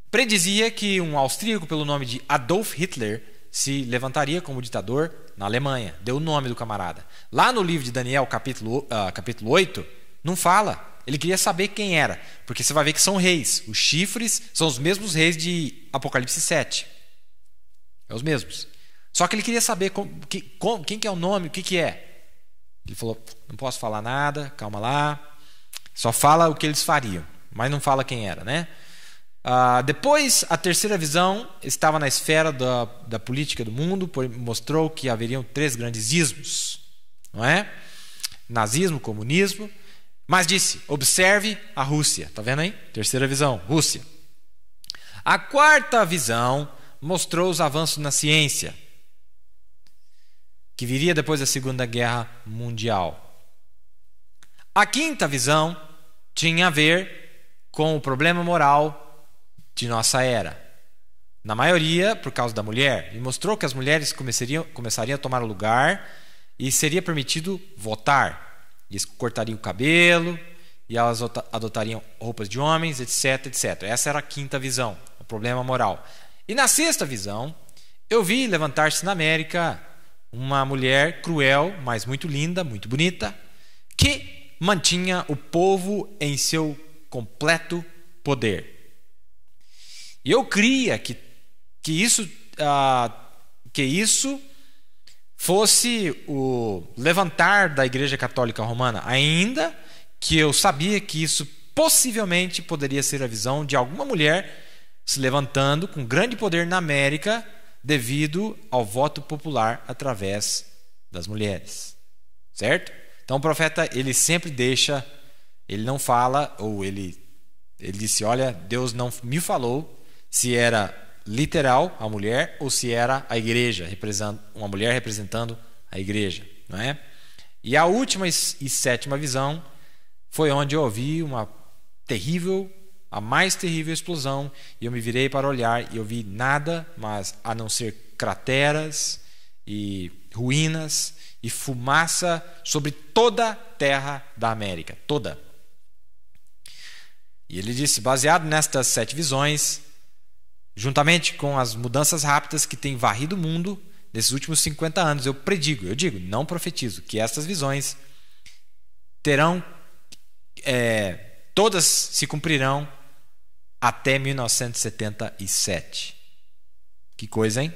predizia que um austríaco pelo nome de Adolf Hitler se levantaria como ditador na Alemanha. Deu o nome do camarada. Lá no livro de Daniel, capítulo 8, não fala. Ele queria saber quem era, porque você vai ver que são reis. Os chifres são os mesmos reis de Apocalipse 7. É os mesmos. Só que ele queria saber quem que é o nome, o que é. Ele falou, não posso falar nada, calma lá. Só fala o que eles fariam, mas não fala quem era, né? Depois, a terceira visão estava na esfera da política do mundo, mostrou que haveriam 3 grandes ismos, não é? Nazismo, comunismo, mas disse, observe a Rússia, tá vendo aí? Terceira visão, Rússia. A quarta visão mostrou os avanços na ciência, que viria depois da Segunda Guerra Mundial. A quinta visão tinha a ver com o problema moral de nossa era. Na maioria, por causa da mulher. E mostrou que as mulheres começariam a tomar o lugar e seria permitido votar. Eles cortariam o cabelo e elas adotariam roupas de homens, etc, etc. Essa era a quinta visão, o problema moral. E na sexta visão, eu vi levantar-se na América uma mulher cruel, mas muito linda, muito bonita, que mantinha o povo em seu completo poder. E eu cria que isso fosse o levantar da Igreja Católica Romana, ainda que eu sabia que isso possivelmente poderia ser a visão de alguma mulher se levantando com grande poder na América devido ao voto popular através das mulheres. Certo? Então o profeta, ele sempre deixa, ele não fala, ou ele disse, olha, Deus não me falou se era literal a mulher ou se era a igreja, uma mulher representando a igreja, não é? E a última e sétima visão foi onde eu ouvi a mais terrível explosão, e eu me virei para olhar e eu vi nada mas a não ser crateras e ruínas e fumaça sobre toda a terra da América, toda. E ele disse, baseado nestas 7 visões, juntamente com as mudanças rápidas que têm varrido o mundo nesses últimos 50 anos, eu digo, não profetizo, que estas visões terão, todas se cumprirão até 1977. Que coisa, hein?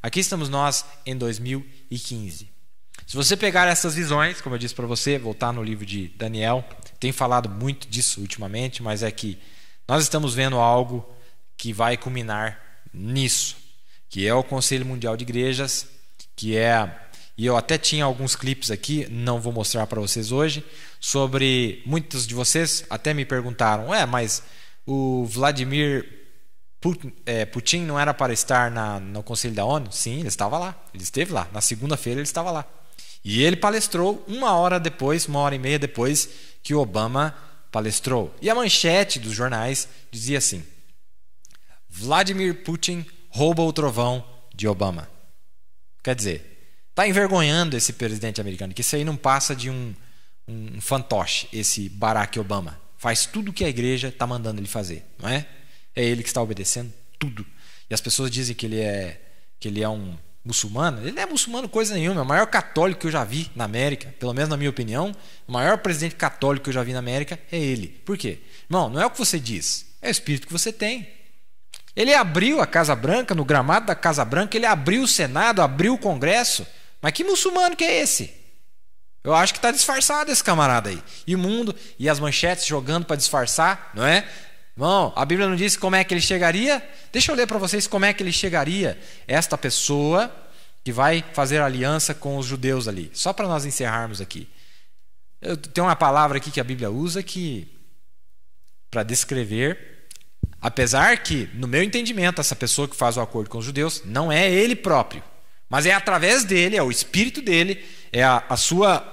Aqui estamos nós em 2015. Se você pegar essas visões, como eu disse para você, voltar no livro de Daniel, tem falado muito disso ultimamente, mas é que nós estamos vendo algo que vai culminar nisso, que é o Conselho Mundial de Igrejas, e eu até tinha alguns clipes aqui, não vou mostrar para vocês hoje, sobre, muitos de vocês até me perguntaram, mas o Vladimir Putin não era para estar no Conselho da ONU? Sim, ele estava lá, ele esteve lá, na segunda-feira ele estava lá. E ele palestrou 1 hora depois, 1h30 depois que o Obama palestrou. E a manchete dos jornais dizia assim, Vladimir Putin rouba o trovão de Obama. Quer dizer, está envergonhando esse presidente americano, que isso aí não passa de um fantoche, esse Barack Obama. Faz tudo o que a igreja está mandando ele fazer, não é? É ele que está obedecendo tudo. E as pessoas dizem que ele é um muçulmano. Ele não é muçulmano coisa nenhuma, é o maior católico que eu já vi na América, pelo menos na minha opinião. O maior presidente católico que eu já vi na América é ele. Por quê? Irmão, não é o que você diz, é o espírito que você tem. Ele abriu a Casa Branca, no gramado da Casa Branca, ele abriu o Senado, abriu o Congresso. Mas que muçulmano que é esse? Eu acho que está disfarçado esse camarada aí. E o mundo, e as manchetes jogando para disfarçar, não é? Bom, a Bíblia não diz como é que ele chegaria? Deixa eu ler para vocês como é que ele chegaria. Esta pessoa que vai fazer aliança com os judeus ali. Só para nós encerrarmos aqui. Tem uma palavra aqui que a Bíblia usa para descrever, apesar que, no meu entendimento, essa pessoa que faz o acordo com os judeus não é ele próprio, mas é através dele, é o espírito dele, é a sua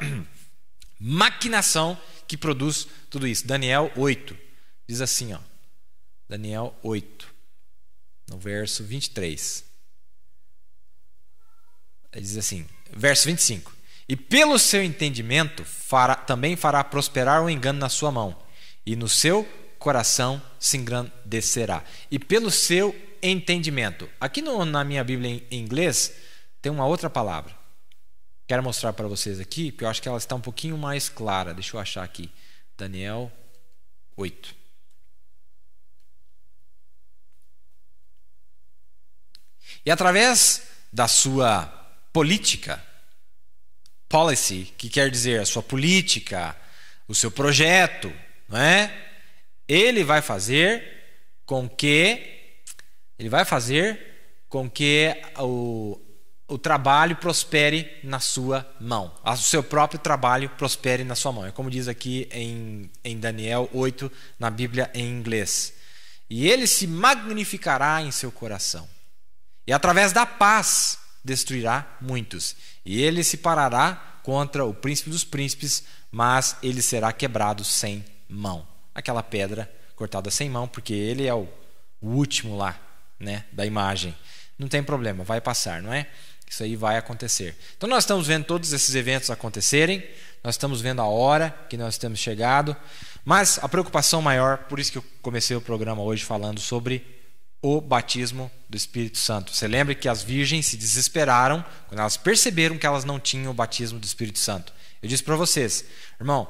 maquinação que produz tudo isso. Daniel 8 diz assim, ó. Daniel 8, no verso 23. Ele diz assim, verso 25. E pelo seu entendimento também fará prosperar o engano na sua mão, e no seu coração se engrandecerá. E pelo seu entendimento. Aqui na minha Bíblia em inglês tem uma outra palavra. Quero mostrar para vocês aqui, porque eu acho que ela está um pouquinho mais clara. Deixa eu achar aqui. Daniel 8. E através da sua política, policy, que quer dizer a sua política, o seu projeto, não é? Ele vai fazer com que o trabalho prospere na sua mão. O seu próprio trabalho prospere na sua mão. É como diz aqui em Daniel 8, na Bíblia em inglês. E ele se magnificará em seu coração. E através da paz destruirá muitos. E ele se parará contra o príncipe dos príncipes, mas ele será quebrado sem mão. Aquela pedra cortada sem mão, porque ele é o último lá, né, da imagem. Não tem problema, vai passar, não é? Isso aí vai acontecer. Então nós estamos vendo todos esses eventos acontecerem, nós estamos vendo a hora que nós temos chegado, mas a preocupação maior, por isso que eu comecei o programa hoje falando sobre o batismo do Espírito Santo. Você lembra que as virgens se desesperaram quando elas perceberam que elas não tinham o batismo do Espírito Santo. Eu disse para vocês, irmão,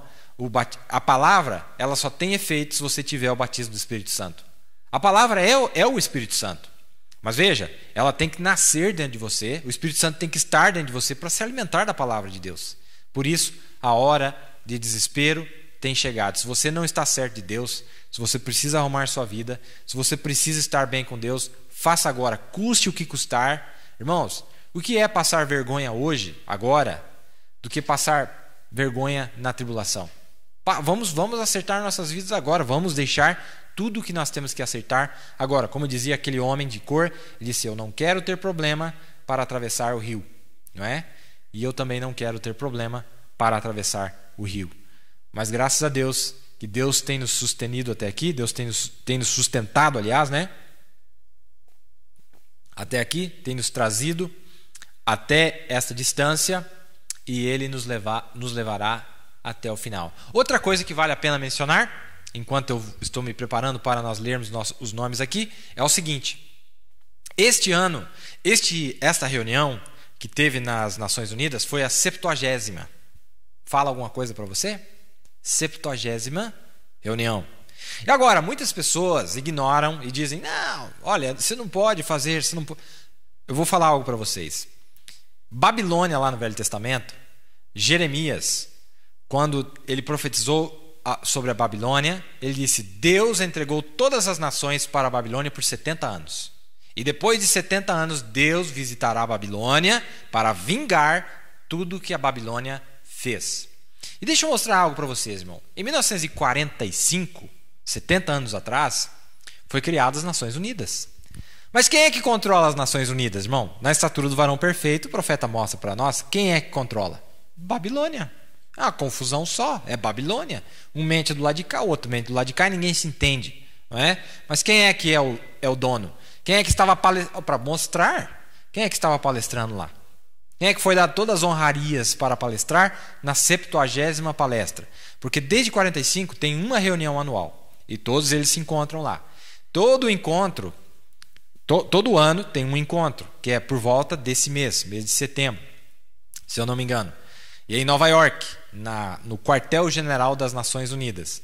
a palavra ela só tem efeito se você tiver o batismo do Espírito Santo. A palavra é o Espírito Santo. Mas veja, ela tem que nascer dentro de você, o Espírito Santo tem que estar dentro de você para se alimentar da palavra de Deus. Por isso, a hora de desespero tem chegado. Se você não está certo de Deus, se você precisa arrumar sua vida, se você precisa estar bem com Deus, faça agora, custe o que custar. Irmãos, o que é passar vergonha hoje, agora, do que passar vergonha na tribulação? Vamos acertar nossas vidas agora, vamos deixar tudo o que nós temos que acertar agora. Como dizia aquele homem de cor, ele disse, eu não quero ter problema para atravessar o rio, não é? E eu também não quero ter problema para atravessar o rio. Mas graças a Deus, que Deus tem nos sustenido até aqui, Deus tem nos sustentado, aliás, né? Até aqui, tem nos trazido até esta distância e Ele nos levará até o final. Outra coisa que vale a pena mencionar, enquanto eu estou me preparando para nós lermos os nomes aqui, é o seguinte. Este ano, esta reunião que teve nas Nações Unidas foi a 70ª. Fala alguma coisa para você? 70ª reunião. E agora, muitas pessoas ignoram e dizem, não, olha, você não pode fazer, você não pode... Eu vou falar algo para vocês. Babilônia, lá no Velho Testamento, Jeremias, quando ele profetizou sobre a Babilônia, ele disse, Deus entregou todas as nações para a Babilônia por 70 anos. E depois de 70 anos, Deus visitará a Babilônia para vingar tudo que a Babilônia fez. E deixa eu mostrar algo para vocês, irmão. Em 1945, 70 anos atrás, foi criadas as Nações Unidas. Mas quem é que controla as Nações Unidas, irmão? Na estatura do varão perfeito, o profeta mostra para nós, quem é que controla? Babilônia. Ah, confusão só, é Babilônia. Um mente do lado de cá, o outro mente do lado de cá e ninguém se entende, não é? Mas quem é que é o dono? Quem é que estava para mostrar? Quem é que estava palestrando lá? Quem é que foi dar todas as honrarias para palestrar na 70ª palestra? Porque desde 45 tem uma reunião anual e todos eles se encontram lá. Todo encontro, todo ano tem um encontro, que é por volta desse mês de setembro, se eu não me engano. E é em Nova York, no quartel-general das Nações Unidas.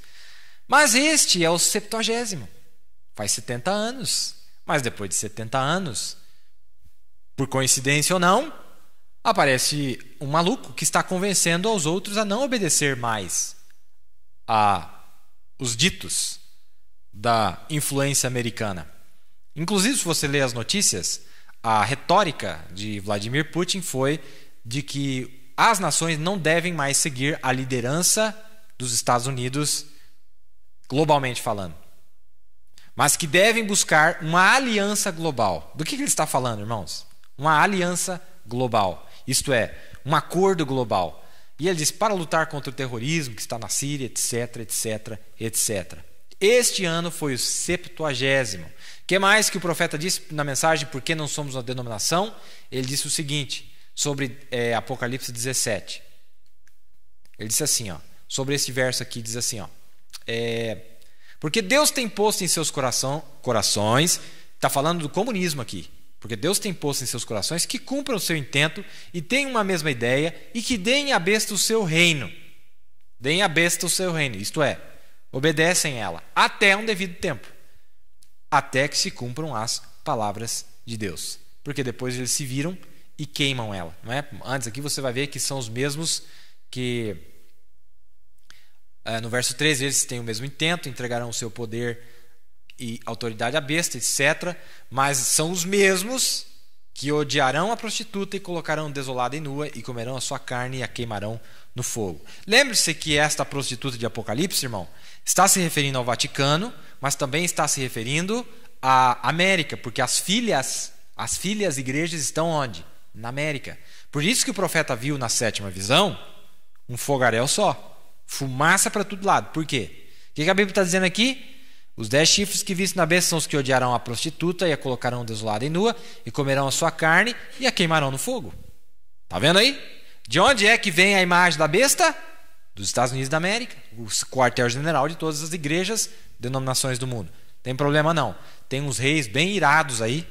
Mas este é o 70º. Faz 70 anos. Mas depois de 70 anos, por coincidência ou não, aparece um maluco que está convencendo aos outros a não obedecer mais os ditos da influência americana. Inclusive, se você ler as notícias, a retórica de Vladimir Putin foi de que as nações não devem mais seguir a liderança dos Estados Unidos, globalmente falando, mas que devem buscar uma aliança global. Do que ele está falando, irmãos? Uma aliança global, isto é, um acordo global. E ele diz, para lutar contra o terrorismo que está na Síria, etc, etc, etc. Este ano foi o 70º. O que mais que o profeta disse na mensagem, por que não somos uma denominação? Ele disse o seguinte, sobre Apocalipse 17. Ele disse assim, sobre esse verso aqui, diz assim, porque Deus tem posto em seus corações, está falando do comunismo aqui, porque Deus tem posto em seus corações que cumpram o seu intento e tenham uma mesma ideia e que deem à besta o seu reino. Deem à besta o seu reino, isto é, obedecem ela até um devido tempo, até que se cumpram as palavras de Deus. Porque depois eles se viram e queimam ela. Não é? Antes aqui você vai ver que são os mesmos que... no verso 13, eles têm o mesmo intento, entregarão o seu poder e autoridade à besta, etc. Mas são os mesmos que odiarão a prostituta e colocarão desolada e nua e comerão a sua carne e a queimarão no fogo. Lembre-se que esta prostituta de Apocalipse, irmão, está se referindo ao Vaticano, mas também está se referindo à América, porque as filhas igrejas estão onde? Na América. Por isso que o profeta viu na 7ª visão um fogaréu só, fumaça para todo lado. Por quê? O que a Bíblia está dizendo aqui? Os 10 chifres que viste na besta são os que odiarão a prostituta e a colocarão desolada e nua e comerão a sua carne e a queimarão no fogo. Está vendo aí? De onde é que vem a imagem da besta? Dos Estados Unidos da América, o quartel-general de todas as igrejas, denominações do mundo. Tem problema não. Tem uns reis bem irados aí,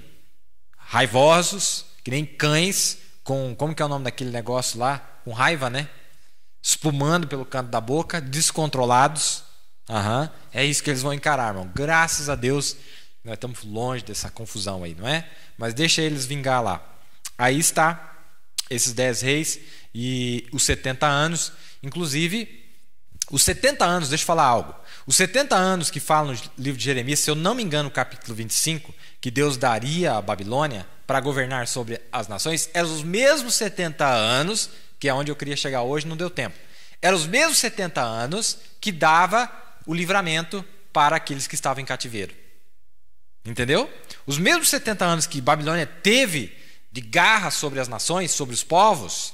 raivosos, que nem cães, com, como que é o nome daquele negócio lá? Com raiva, né? Espumando pelo canto da boca, descontrolados. É isso que eles vão encarar, irmão. Graças a Deus, nós estamos longe dessa confusão aí, não é? Mas deixa eles vingar lá. Aí está esses 10 reis e os 70 anos. Inclusive, os 70 anos, deixa eu falar algo. Os 70 anos que falam no livro de Jeremias, se eu não me engano, no capítulo 25, que Deus daria a Babilônia para governar sobre as nações, eram os mesmos 70 anos, que é onde eu queria chegar hoje, não deu tempo. Eram os mesmos 70 anos que dava o livramento para aqueles que estavam em cativeiro. Entendeu? Os mesmos 70 anos que Babilônia teve de garra sobre as nações, sobre os povos,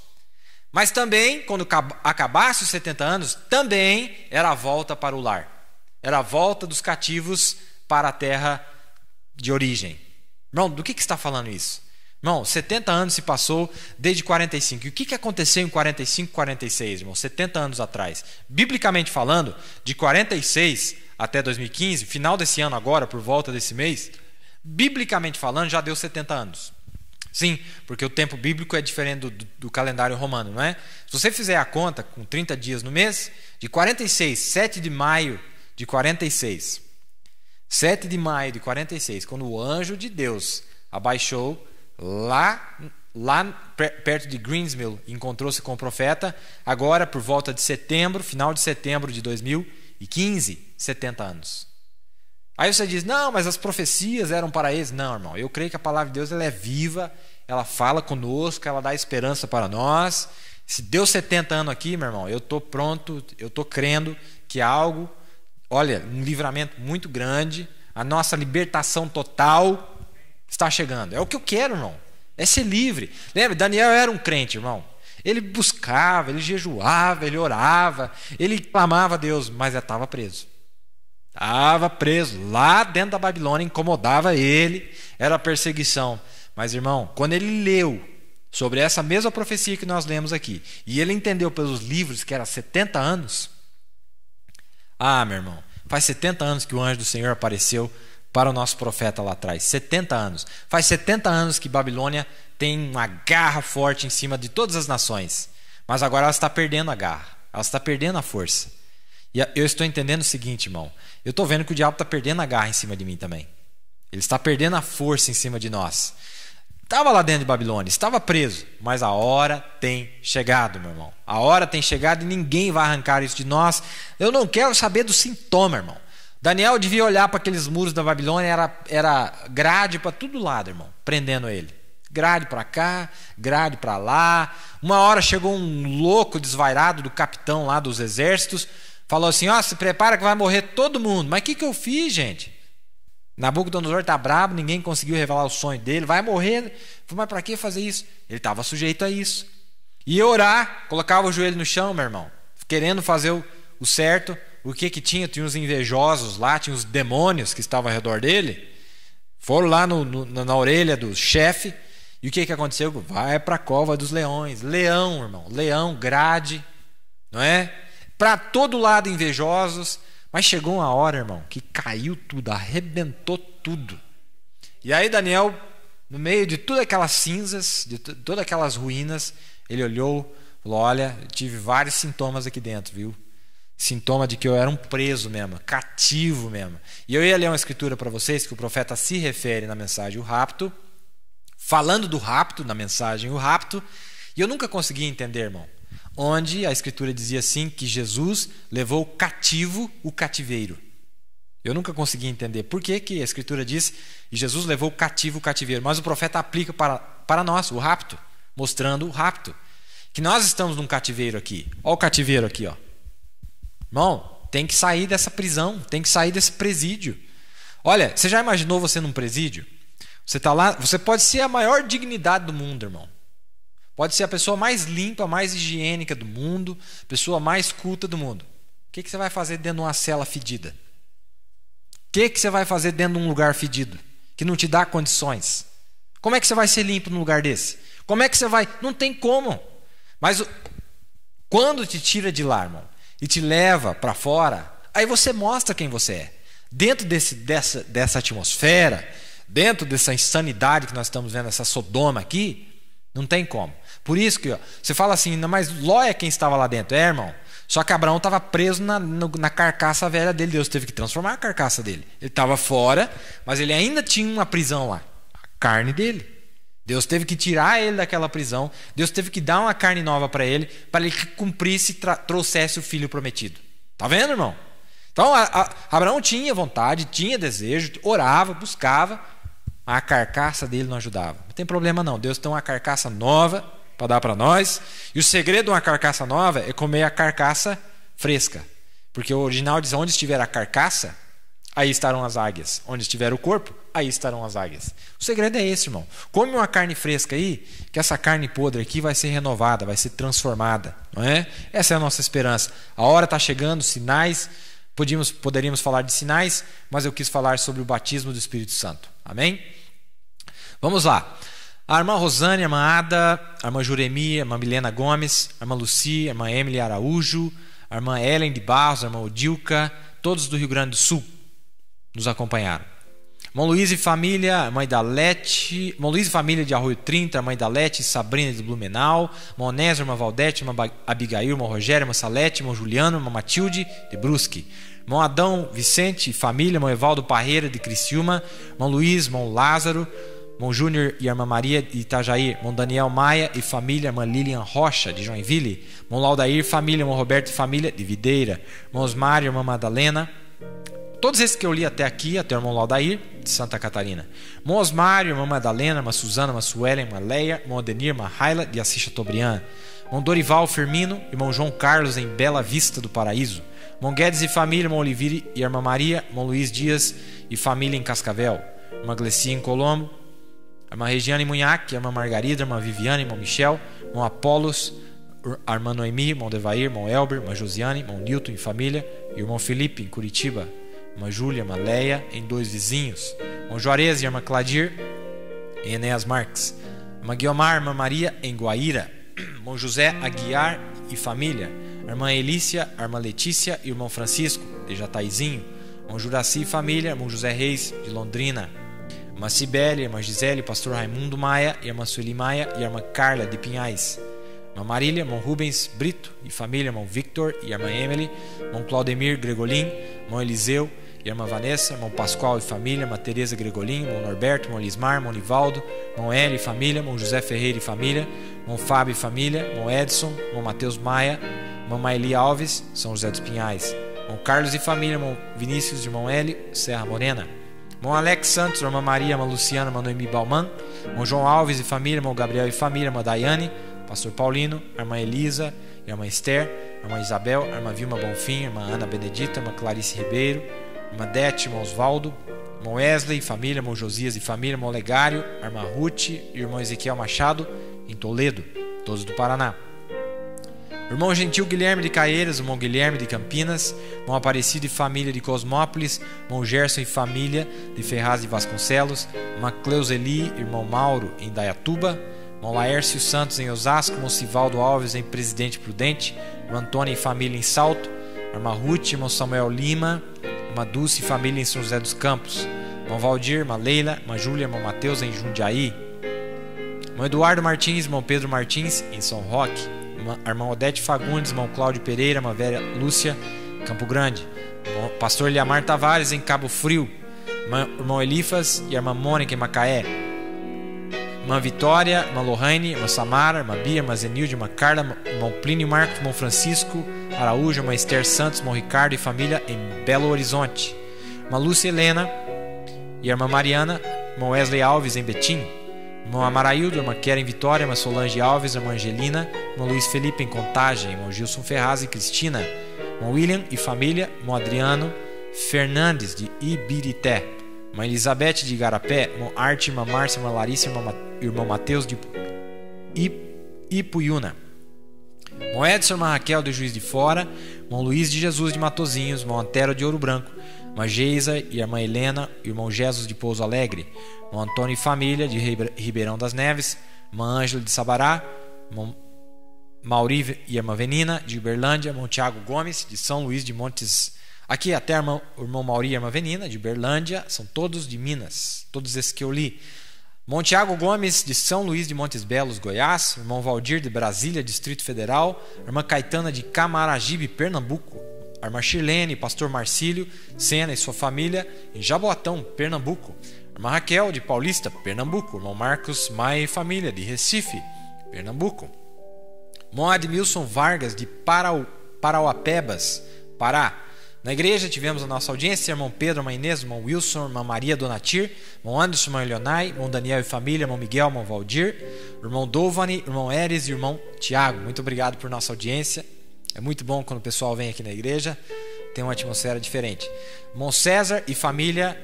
mas também, quando acabasse os 70 anos, também era a volta para o lar. Era a volta dos cativos para a terra de origem. Irmão, do que está falando isso? Irmão, 70 anos se passou desde 45. E o que aconteceu em 45, 46, irmão? 70 anos atrás. Biblicamente falando, de 46 até 2015, final desse ano agora, por volta desse mês, biblicamente falando, já deu 70 anos. Sim, porque o tempo bíblico é diferente do calendário romano, não é? Se você fizer a conta com 30 dias no mês, de 46, 7 de maio de 46, 7 de maio de 46, quando o anjo de Deus abaixou lá perto de Greensmill, encontrou-se com o profeta, agora por volta de setembro, final de setembro de 2015, 70 anos. Aí você diz, não, mas as profecias eram para eles. Não, irmão, eu creio que a palavra de Deus ela é viva, ela fala conosco, ela dá esperança para nós. Se deu 70 anos aqui, meu irmão, eu estou pronto, eu estou crendo que algo, olha, um livramento muito grande, a nossa libertação total está chegando. É o que eu quero, irmão, é ser livre. Lembra, Daniel era um crente, irmão. Ele buscava, ele jejuava, ele orava, ele clamava a Deus, mas estava preso. Estava preso lá dentro da Babilônia, incomodava ele, era perseguição. Mas, irmão, quando ele leu sobre essa mesma profecia que nós lemos aqui, e ele entendeu pelos livros que era 70 anos, meu irmão, faz 70 anos que o anjo do Senhor apareceu para o nosso profeta lá atrás. 70 anos. Faz 70 anos que Babilônia tem uma garra forte em cima de todas as nações. Mas agora ela está perdendo a garra, ela está perdendo a força. E eu estou entendendo o seguinte, irmão. Eu estou vendo que o diabo está perdendo a garra em cima de mim também. Ele está perdendo a força em cima de nós. Estava lá dentro de Babilônia, estava preso. Mas a hora tem chegado, meu irmão. A hora tem chegado e ninguém vai arrancar isso de nós. Eu não quero saber do sintoma, irmão. Daniel devia olhar para aqueles muros da Babilônia, era grade para todo lado, irmão, prendendo ele. Grade para cá, grade para lá. Uma hora chegou um louco desvairado do capitão lá dos exércitos, falou assim, se prepara que vai morrer todo mundo. Mas o que eu fiz, gente? Nabucodonosor está bravo, ninguém conseguiu revelar o sonho dele, vai morrer. Mas para que fazer isso? Ele estava sujeito a isso. Ia orar, colocava o joelho no chão, meu irmão, querendo fazer o certo. O que tinha? Tinha os invejosos lá, tinha os demônios que estavam ao redor dele. Foram lá na orelha do chefe. E o que aconteceu? Vai para a cova dos leões. Leão, irmão, leão, grade, não é? Para todo lado invejosos, mas chegou uma hora, irmão, que caiu tudo, arrebentou tudo. E aí Daniel, no meio de todas aquelas cinzas, de todas aquelas ruínas, ele olhou, falou, olha, eu tive vários sintomas aqui dentro, viu? Sintoma de que eu era um preso mesmo, cativo mesmo. E eu ia ler uma escritura para vocês, que o profeta se refere na mensagem, o rapto falando do rapto, na mensagem o rapto, e eu nunca consegui entender, irmão, onde a Escritura dizia assim, que Jesus levou cativo o cativeiro. Eu nunca consegui entender por que a Escritura diz que Jesus levou cativo o cativeiro, mas o profeta aplica para nós o rapto, mostrando o rapto, que nós estamos num cativeiro aqui. Olha o cativeiro aqui, ó. Irmão, tem que sair dessa prisão, tem que sair desse presídio. Olha, você já imaginou você num presídio? Você está lá, você pode ser a maior dignidade do mundo, irmão. Pode ser a pessoa mais limpa, mais higiênica do mundo, a pessoa mais culta do mundo. O que você vai fazer dentro de uma cela fedida? O que você vai fazer dentro de um lugar fedido, que não te dá condições? Como é que você vai ser limpo num lugar desse? Como é que você vai? Não tem como. Mas quando te tira de lá, irmão, e te leva para fora, aí você mostra quem você é. Dentro dessa atmosfera, dentro dessa insanidade que nós estamos vendo, essa Sodoma aqui, não tem como. Por isso que você fala assim, mas Ló é quem estava lá dentro. É, irmão. Só que Abraão estava preso na carcaça velha dele. Deus teve que transformar a carcaça dele. Ele estava fora, mas ele ainda tinha uma prisão lá. A carne dele. Deus teve que tirar ele daquela prisão. Deus teve que dar uma carne nova para ele que cumprisse e trouxesse o filho prometido. Tá vendo, irmão? Então, Abraão tinha vontade, tinha desejo, orava, buscava, mas a carcaça dele não ajudava. Não tem problema não. Deus tem uma carcaça nova para dar para nós. E o segredo de uma carcaça nova é comer a carcaça fresca. Porque o original diz, onde estiver a carcaça, aí estarão as águias. Onde estiver o corpo, aí estarão as águias. O segredo é esse, irmão. Come uma carne fresca aí, que essa carne podre aqui vai ser renovada, vai ser transformada. Não é? Essa é a nossa esperança. A hora está chegando, sinais. Poderíamos falar de sinais, mas eu quis falar sobre o batismo do Espírito Santo. Amém? Vamos lá. A irmã Rosane, a irmã Ada, a irmã Juremi, a irmã Milena Gomes, a irmã Luci, a irmã Emily Araújo, a irmã Ellen de Barros, a irmã Odilca, todos do Rio Grande do Sul nos acompanharam. Irmão Luiz e família, a irmã Idalete, irmão Luiz e família de Arroio 30, a irmã Idalete e Sabrina de Blumenau, irmão Onésio, a irmã Valdete, a irmã Abigail, irmão Rogério, a irmã Salete, irmão Juliano, a irmã Matilde de Brusque, irmão Adão Vicente e família, irmão Evaldo Parreira de Criciúma, irmão Luiz, irmão Lázaro, irmão Júnior e a irmã Maria de Itajaí, irmão Daniel Maia e família, irmã Lilian Rocha de Joinville, irmão Laudair, família, irmão Roberto e família de Videira, irmão Osmar e irmã Madalena, todos esses que eu li até aqui, até o irmão Laudair de Santa Catarina, irmão Osmar, irmã Madalena, irmã Suzana, irmã Suelen, irmã Leia, irmão Adenir, irmã Raila de Assis Chateaubriand, irmão Dorival Firmino, irmão João Carlos em Bela Vista do Paraíso, irmão Guedes e família, irmão Olivire e irmã Maria, irmão Luiz Dias e família em Cascavel, irmã Glecia em Colombo, a irmã Regiane Munhac, a irmã Margarida, a irmã Viviane, irmão Michel, irmão Apolos, a irmã Noemi, irmão Devair, irmão Elber, irmã Josiane, irmão Nilton em família, e irmão Felipe em Curitiba, irmã Júlia, irmã Leia em Dois Vizinhos, irmão Juarez e irmã Cladir em Enéas Marques, irmã Guiomar, irmã Maria em Guaíra, irmão José Aguiar e família, a irmã Elícia, a irmã Letícia e o irmão Francisco de Jataizinho, irmão Juraci e família, irmão José Reis de Londrina, irmã Cibele, irmã Gisele, pastor Raimundo Maia, irmã Sueli Maia e a irmã Carla de Pinhais, irmã Marília, irmão Rubens Brito e família, irmão Victor e a irmã Emily, irmão Claudemir Gregolin, irmão Eliseu e a irmã Vanessa, irmão Pascoal e família, irmã Tereza Gregolin, irmão Norberto, irmão Lismar, irmão Nivaldo, irmão Eli e família, irmão José Ferreira e família, irmão Fábio e família, irmão Edson, irmão Matheus Maia, irmão Maeli Alves, São José dos Pinhais, irmão Carlos e família, irmão Vinícius, irmão Eli, Serra Morena, irmão Alex Santos, irmã Maria, irmã Luciana, irmã Noemi Balman, irmão João Alves e família, irmão Gabriel e família, irmã Daiane, pastor Paulino, a irmã Elisa, a irmã Esther, a irmã Isabel, a irmã Vilma Bonfim, a irmã Ana Benedita, a irmã Clarice Ribeiro, a irmã Dete, irmão Osvaldo, irmão Wesley e família, irmão Josias e família, irmão Legário, a irmã Ruth e o irmão Ezequiel Machado, em Toledo, todos do Paraná. Irmão Gentil Guilherme de Caeiras, irmão Guilherme de Campinas, irmão Aparecido e família de Cosmópolis, irmão Gerson e família de Ferraz de Vasconcelos, irmã Cleuseli, irmão Mauro em Dayatuba, irmão Laércio Santos em Osasco, irmão Sivaldo Alves em Presidente Prudente, irmã Antônia e família em Salto, irmã Ruth, irmão Samuel Lima, irmã Dulce e família em São José dos Campos, irmão Valdir, irmã Leila, irmã Júlia, irmão Mateus em Jundiaí, irmão Eduardo Martins, irmão Pedro Martins em São Roque, irmão Odete Fagundes, irmão Cláudio Pereira, irmã Vera Lúcia, Campo Grande, irmão pastor Liamar Tavares em Cabo Frio, irmão Elifas e a irmã Mônica em Macaé, irmã Vitória, irmã Lohane, irmã Samara, irmã Bia, irmã Zenilde, irmã Carla, irmão Plínio Marcos, irmão Francisco Araújo, irmã Esther Santos, irmão Ricardo e família em Belo Horizonte, irmã Lúcia Helena e a irmã Mariana, irmão Wesley Alves em Betim, irmão Amaraildo, irmã Keren Vitória, irmã Solange Alves, irmã Angelina, irmão Luiz Felipe em Contagem, irmão Gilson Ferraz e Cristina, irmão William e família, irmão Adriano Fernandes de Ibirité, irmã Elizabeth de Igarapé, irmão Arte, irmã Márcia, irmã Larissa, irmão Mateus de Ipuiuna, irmão Edson, irmã Raquel de Juiz de Fora, irmão Luiz de Jesus de Matozinhos, irmão Antero de Ouro Branco, irmã Geisa e a irmã Helena, irmão Jesus de Pouso Alegre, irmão Antônio e família de Ribeirão das Neves, irmã Ângela de Sabará, irmão Mauri e a irmã Venina de Uberlândia, irmão Tiago Gomes de São Luís de Montes. Aqui até o irmão Mauri e a irmã Venina de Uberlândia, são todos de Minas, todos esses que eu li. Irmão Tiago Gomes de São Luís de Montes Belos, Goiás, irmão Valdir de Brasília, Distrito Federal, irmã Caetana de Camaragibe, Pernambuco, a irmã Shirlene, pastor Marcílio Sena e sua família em Jaboatão, Pernambuco, irmã Raquel de Paulista, Pernambuco, irmão Marcos Maia e família de Recife, Pernambuco, irmão Admilson Vargas de Parauapebas, Pará. Na igreja tivemos a nossa audiência, irmão Pedro, irmã Inês, irmão Wilson, irmã Maria Donatir, irmão Anderson, irmão Leonai, irmão Daniel e família, irmão Miguel, irmão Valdir, irmão Dovani, irmão Eres e irmão Tiago. Muito obrigado por nossa audiência. É muito bom quando o pessoal vem aqui na igreja, tem uma atmosfera diferente. Irmão César e família,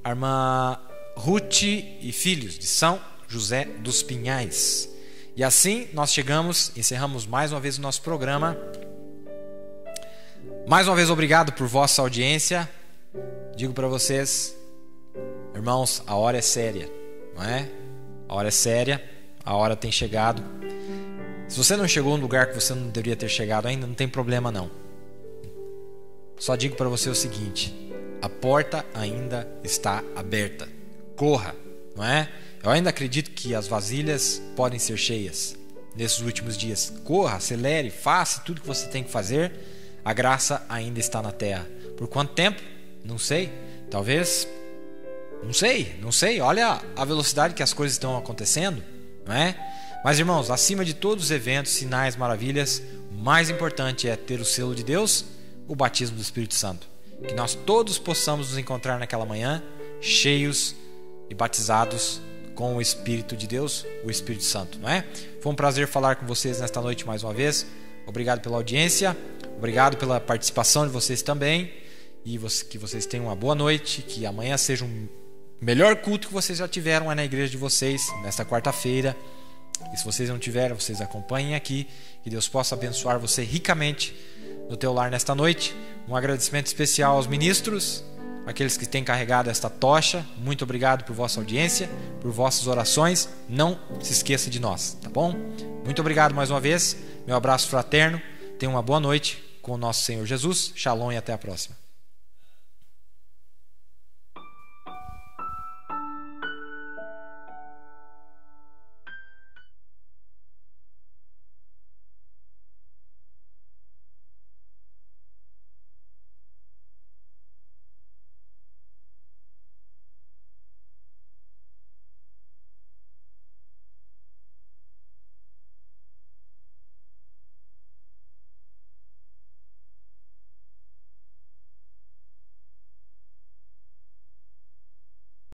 a irmã Ruth e filhos de São José dos Pinhais. E assim nós encerramos mais uma vez o nosso programa. Mais uma vez, obrigado por vossa audiência. Digo para vocês, irmãos, a hora é séria, não é? A hora é séria, a hora tem chegado. Se você não chegou no lugar que você não deveria ter chegado ainda, não tem problema não. Só digo para você o seguinte: a porta ainda está aberta. Corra, não é? Eu ainda acredito que as vasilhas podem ser cheias nesses últimos dias. Corra, acelere, faça tudo que você tem que fazer. A graça ainda está na terra. Por quanto tempo? Não sei. Talvez. Não sei. Olha a velocidade que as coisas estão acontecendo, não é? Mas, irmãos, acima de todos os eventos, sinais, maravilhas, o mais importante é ter o selo de Deus, o batismo do Espírito Santo. Que nós todos possamos nos encontrar naquela manhã, cheios e batizados com o Espírito de Deus, o Espírito Santo, não é? Foi um prazer falar com vocês nesta noite mais uma vez. Obrigado pela audiência. Obrigado pela participação de vocês também. E que vocês tenham uma boa noite. Que amanhã seja um melhor culto que vocês já tiveram na igreja de vocês, nesta quarta-feira. E se vocês não tiveram, vocês acompanhem aqui. Que Deus possa abençoar você ricamente no teu lar nesta noite. Um agradecimento especial aos ministros, aqueles que têm carregado esta tocha. Muito obrigado por vossa audiência, por vossas orações. Não se esqueça de nós, tá bom? Muito obrigado mais uma vez. Meu abraço fraterno. Tenha uma boa noite com o nosso Senhor Jesus. Shalom e até a próxima.